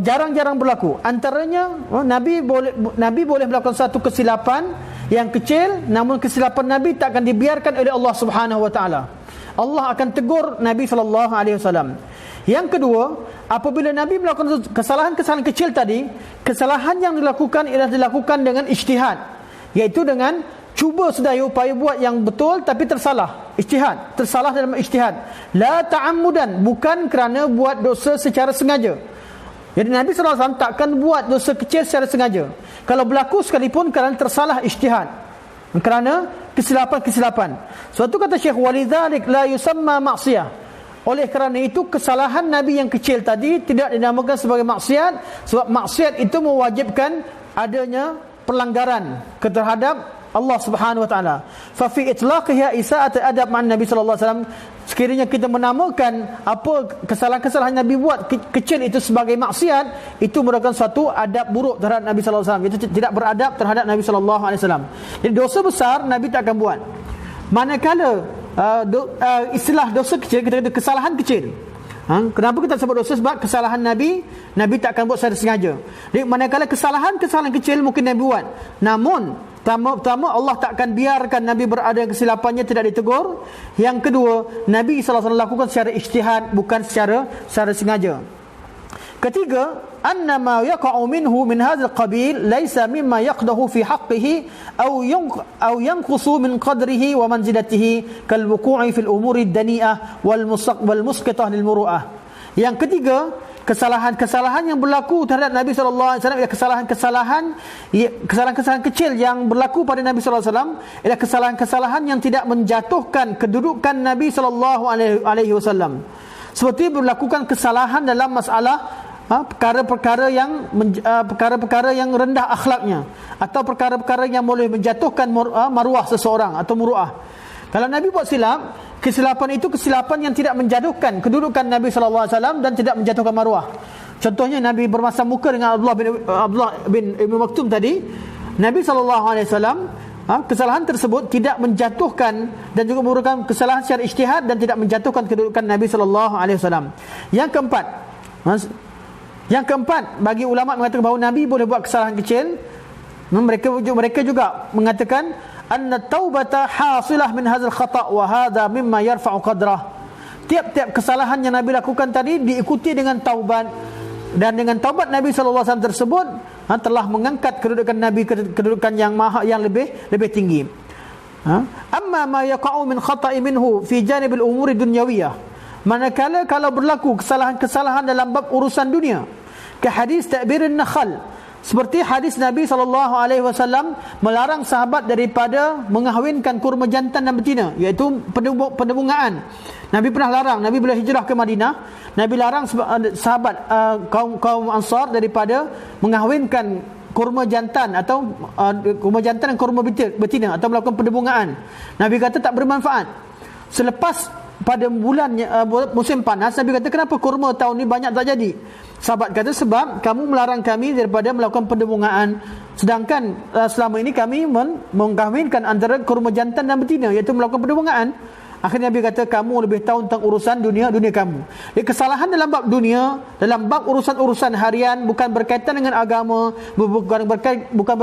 jarang-jarang berlaku. Antaranya Nabi boleh melakukan satu kesilapan yang kecil, namun kesilapan Nabi tak akan dibiarkan oleh Allah Subhanahu Wa Taala. Allah akan tegur Nabi sallallahu alaihi wasallam. Yang kedua, apabila Nabi melakukan kesalahan-kesalahan kecil tadi, kesalahan yang dilakukan ialah dilakukan dengan ijtihad, iaitu dengan cuba sedaya upaya buat yang betul tapi tersalah. Ijtihad, tersalah dalam ijtihad. La ta'ammudan, bukan kerana buat dosa secara sengaja. Jadi Nabi SAW takkan buat dosa kecil secara sengaja. Kalau berlaku sekalipun kerana tersalah ijtihad, kerana kesilapan-kesilapan. Suatu kata Syekh, walidzalik la yusamma maksiyah. Oleh kerana itu kesalahan Nabi yang kecil tadi tidak dinamakan sebagai maksiat, sebab maksiat itu mewajibkan adanya pelanggaran terhadap Allah Subhanahu Wa Taala. Fa fi itlaqiha isaat adab ma'an Nabi sallallahu alaihi wasallam, sekiranya kita menamakan apa kesalahan-kesalahan Nabi buat kecil itu sebagai maksiat, itu merupakan suatu adab buruk terhadap Nabi sallallahu alaihi wasallam. Itu tidak beradab terhadap Nabi sallallahu alaihi wasallam. Jadi dosa besar Nabi tak akan buat. Manakala istilah dosa kecil, kita kata kesalahan kecil. Kenapa kita sebut dosa? Sebab kesalahan Nabi tak akan buat secara sengaja. Jadi manakala kesalahan-kesalahan kecil mungkin Nabi buat, namun pertama Allah tak akan biarkan Nabi berada kesilapannya tidak ditegur. Yang kedua, Nabi SAW lakukan secara ijtihad, bukan secara sengaja. Ketiga, anna ma yaqa'u minhu min hadzal qabil laysa mimma yaqdahu fi haqqihi aw yanqusu min qadrihi wa manzilatihi kal wuqu'i fil umuri ad-dani'ah wal musqitah lil muru'ah. Yang ketiga, kesalahan-kesalahan yang berlaku terhadap Nabi sallallahu alaihi wasallam ialah kesalahan-kesalahan kecil yang berlaku pada Nabi sallallahu alaihi wasallam ialah kesalahan-kesalahan yang tidak menjatuhkan kedudukan Nabi sallallahu alaihi wasallam. Seperti melakukan kesalahan dalam masalah perkara-perkara yang rendah akhlaknya, atau perkara-perkara yang boleh menjatuhkan maruah seseorang atau muruah. Kalau Nabi buat silap, kesilapan itu kesilapan yang tidak menjatuhkan kedudukan Nabi sallallahu alaihi wasallam dan tidak menjatuhkan maruah. Contohnya Nabi bermasam muka dengan Abdullah bin Umi Maktum tadi. Nabi sallallahu alaihi wasallam, kesalahan tersebut tidak menjatuhkan dan juga merupakan kesalahan secara ijtihad dan tidak menjatuhkan kedudukan Nabi sallallahu alaihi wasallam. Yang keempat, bagi ulama mengatakan bahawa Nabi boleh buat kesalahan kecil. Mereka juga mengatakan anna taubata hasilah min hadzal khata' wa hadha mimma yarfa'u qadrah. Tiap-tiap kesalahan yang Nabi lakukan tadi diikuti dengan taubat, dan dengan taubat Nabi sallallahu alaihi wasallam tersebut telah mengangkat kedudukan Nabi kedudukan yang lebih tinggi. Amma ma yaqa'u min khata'i minhu fi janibil umuri dunyawiyah. Manakala kalau berlaku kesalahan-kesalahan dalam bab urusan dunia, Ke hadis ta'birin nakhal, seperti hadis Nabi SAW melarang sahabat daripada mengahwinkan kurma jantan dan betina, iaitu pendebungaan. Nabi pernah larang. Nabi bila hijrah ke Madinah, Nabi larang sahabat kaum Ansar daripada mengahwinkan kurma jantan atau kurma jantan dan kurma betina atau melakukan pendebungaan. Nabi kata tak bermanfaat. Selepas pada bulan musim panas, Nabi kata kenapa kurma tahun ni banyak tak jadi? Sahabat kata sebab kamu melarang kami daripada melakukan pendebungaan, sedangkan selama ini kami mengkahwinkan antara kurma jantan dan betina, iaitu melakukan pendebungaan. Akhirnya Nabi kata kamu lebih tahu tentang urusan dunia kamu. Jadi kesalahan dalam bab dunia, dalam bab urusan-urusan harian, bukan berkaitan dengan agama, bukan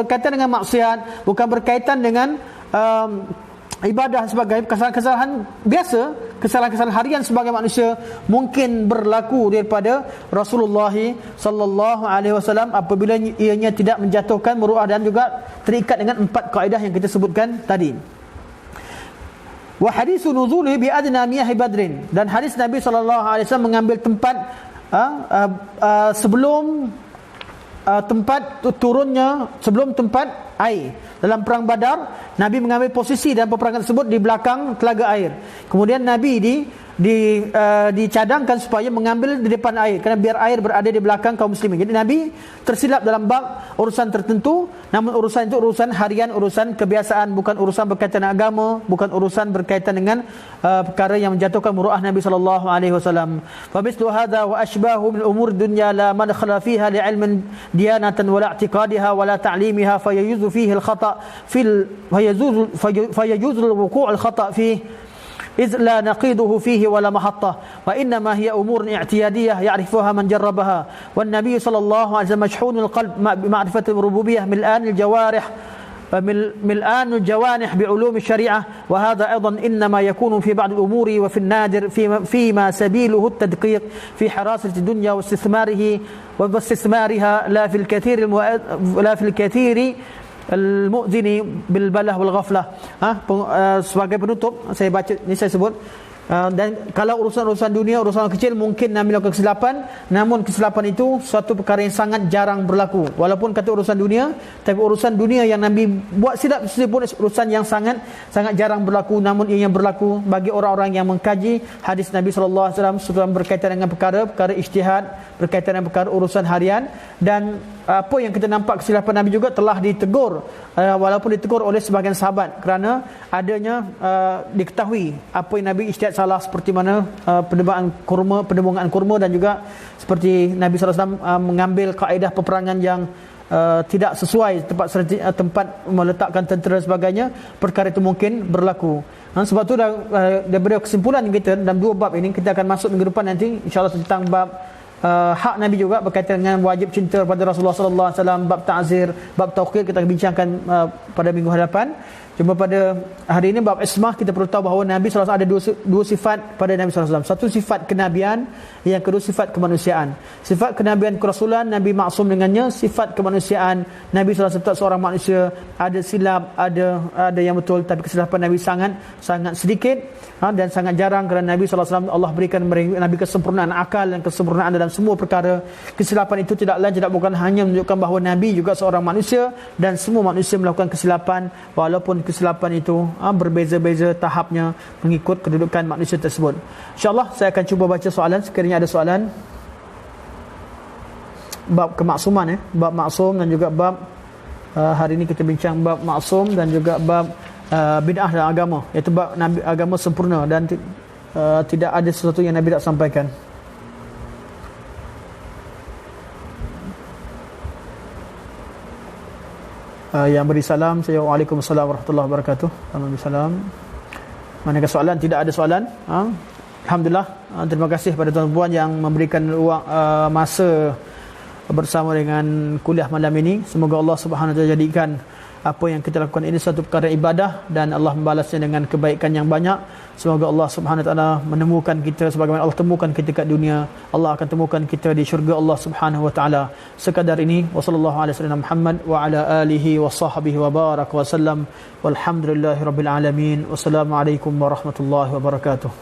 berkaitan dengan maksiat, bukan berkaitan dengan ibadah sebagai kesalahan biasa, kesalahan harian sebagai manusia mungkin berlaku daripada Rasulullah sallallahu alaihi wasallam apabila ianya tidak menjatuhkan muruah dan juga terikat dengan 4 kaedah yang kita sebutkan tadi. Wa haditsu nuzuli bi adna miyah badrin, dan hadis Nabi sallallahu alaihi wasallam mengambil tempat sebelum tempat turunnya, sebelum tempat air. Dalam perang Badar, Nabi mengambil posisi dalam peperangan tersebut di belakang telaga air. Kemudian Nabi dicadangkan supaya mengambil di depan air, kerana biar air berada di belakang kaum muslimin. Jadi Nabi tersilap dalam bab urusan tertentu, namun urusan itu urusan harian, urusan kebiasaan, bukan urusan berkaitan dengan agama, bukan urusan berkaitan dengan perkara yang menjatuhkan muruah Nabi sallallahu alaihi wasallam. Fa mislu hadha wa ashbahu min umur dunya la madkhala fiha li ilmin diyanatan wa la i'tiqadiha wa la ta'limiha fayajuzu fihi al-khata' fayajuzu al-wuqu' al-khata' fihi إذ لا نقيده فيه ولا محطة وإنما هي أمور اعتيادية يعرفها من جربها والنبي صلى الله عليه وسلم مشحون القلب بمعرفة الربوبية ملآن الجوانح بعلوم الشريعة وهذا أيضا إنما يكون في بعض الأمور وفي النادر فيما سبيله التدقيق في حراسة الدنيا واستثمارها لا في الكثير al-mu'zini bil balah wal ghaflah. Sebagai penutup saya baca ni, saya sebut dan kalau urusan-urusan dunia, urusan kecil mungkin Nabi melakukan kesilapan, namun kesilapan itu suatu perkara yang sangat jarang berlaku. Walaupun kata urusan dunia, tapi urusan dunia yang Nabi buat silap pun urusan yang sangat jarang berlaku, namun ia yang berlaku bagi orang-orang yang mengkaji hadis Nabi sallallahu alaihi wasallam berkaitan dengan perkara ijtihad, berkaitan dengan perkara urusan harian. Dan apa yang kita nampak kesilapan Nabi juga telah ditegur, walaupun ditegur oleh sebahagian sahabat kerana adanya diketahui apa yang Nabi ijtihad salah, seperti mana pendebungaan kurma dan juga seperti Nabi SAW mengambil kaedah peperangan yang tidak sesuai tempat meletakkan tentera dan sebagainya. Perkara itu mungkin berlaku. Sebab tu daripada kesimpulan kita dalam 2 bab ini, kita akan masuk minggu depan nanti insya-Allah tentang bab hak Nabi juga berkaitan dengan wajib cinta kepada Rasulullah sallallahu alaihi wasallam, bab ta'zir, bab tauqir kita akan bincangkan pada minggu hadapan. Cuma pada hari ini bab ismah, kita perlu tahu bahawa Nabi SAW ada dua sifat pada Nabi SAW. Satu sifat kenabian, yang kedua sifat kemanusiaan. Sifat kenabian kerasulan, Nabi maksum dengannya. Sifat kemanusiaan, Nabi SAW seorang manusia, ada silap, ada yang betul, tapi kesilapan Nabi sangat sedikit dan sangat jarang, kerana Nabi SAW Allah berikan Nabi kesempurnaan akal dan kesempurnaan dalam semua perkara. Kesilapan itu tidak lain tidak bukan hanya menunjukkan bahawa Nabi juga seorang manusia dan semua manusia melakukan kesilapan, walaupun kesilapan itu berbeza-beza tahapnya mengikut kedudukan manusia tersebut. InsyaAllah saya akan cuba baca soalan sekiranya ada soalan. Bab kemaksuman, bab maksum dan juga bab hari ini kita bincang bab maksum dan juga bab bid'ah dalam agama, iaitu bab Nabi agama sempurna dan tidak ada sesuatu yang Nabi tak sampaikan. Yang beri salam, saya waalaikumsalam warahmatullahi wabarakatuh. Waalaikumsalam. Manakah soalan? Tidak ada soalan. Alhamdulillah. Terima kasih pada tuan-tuan yang memberikan masa bersama dengan kuliah malam ini. Semoga Allah Subhanahu wa taala jadikan apa yang kita lakukan ini satu perkara ibadah dan Allah membalasnya dengan kebaikan yang banyak. Semoga Allah Subhanahu wa taala menemukan kita sebagaimana Allah temukan kita kat dunia, Allah akan temukan kita di syurga Allah Subhanahu wa taala. Sekadar ini, wasallallahu ala sayyidina Muhammad wa ala alihi wa sahbihi wa baraka wa sallam, walhamdulillahirabbil alamin. Wassalamualaikum warahmatullahi wabarakatuh.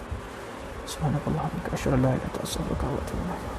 Subhanakallahumma wa bihamdika asyhadu an la ilaha illa anta astaghfiruka wa atubu ilaik.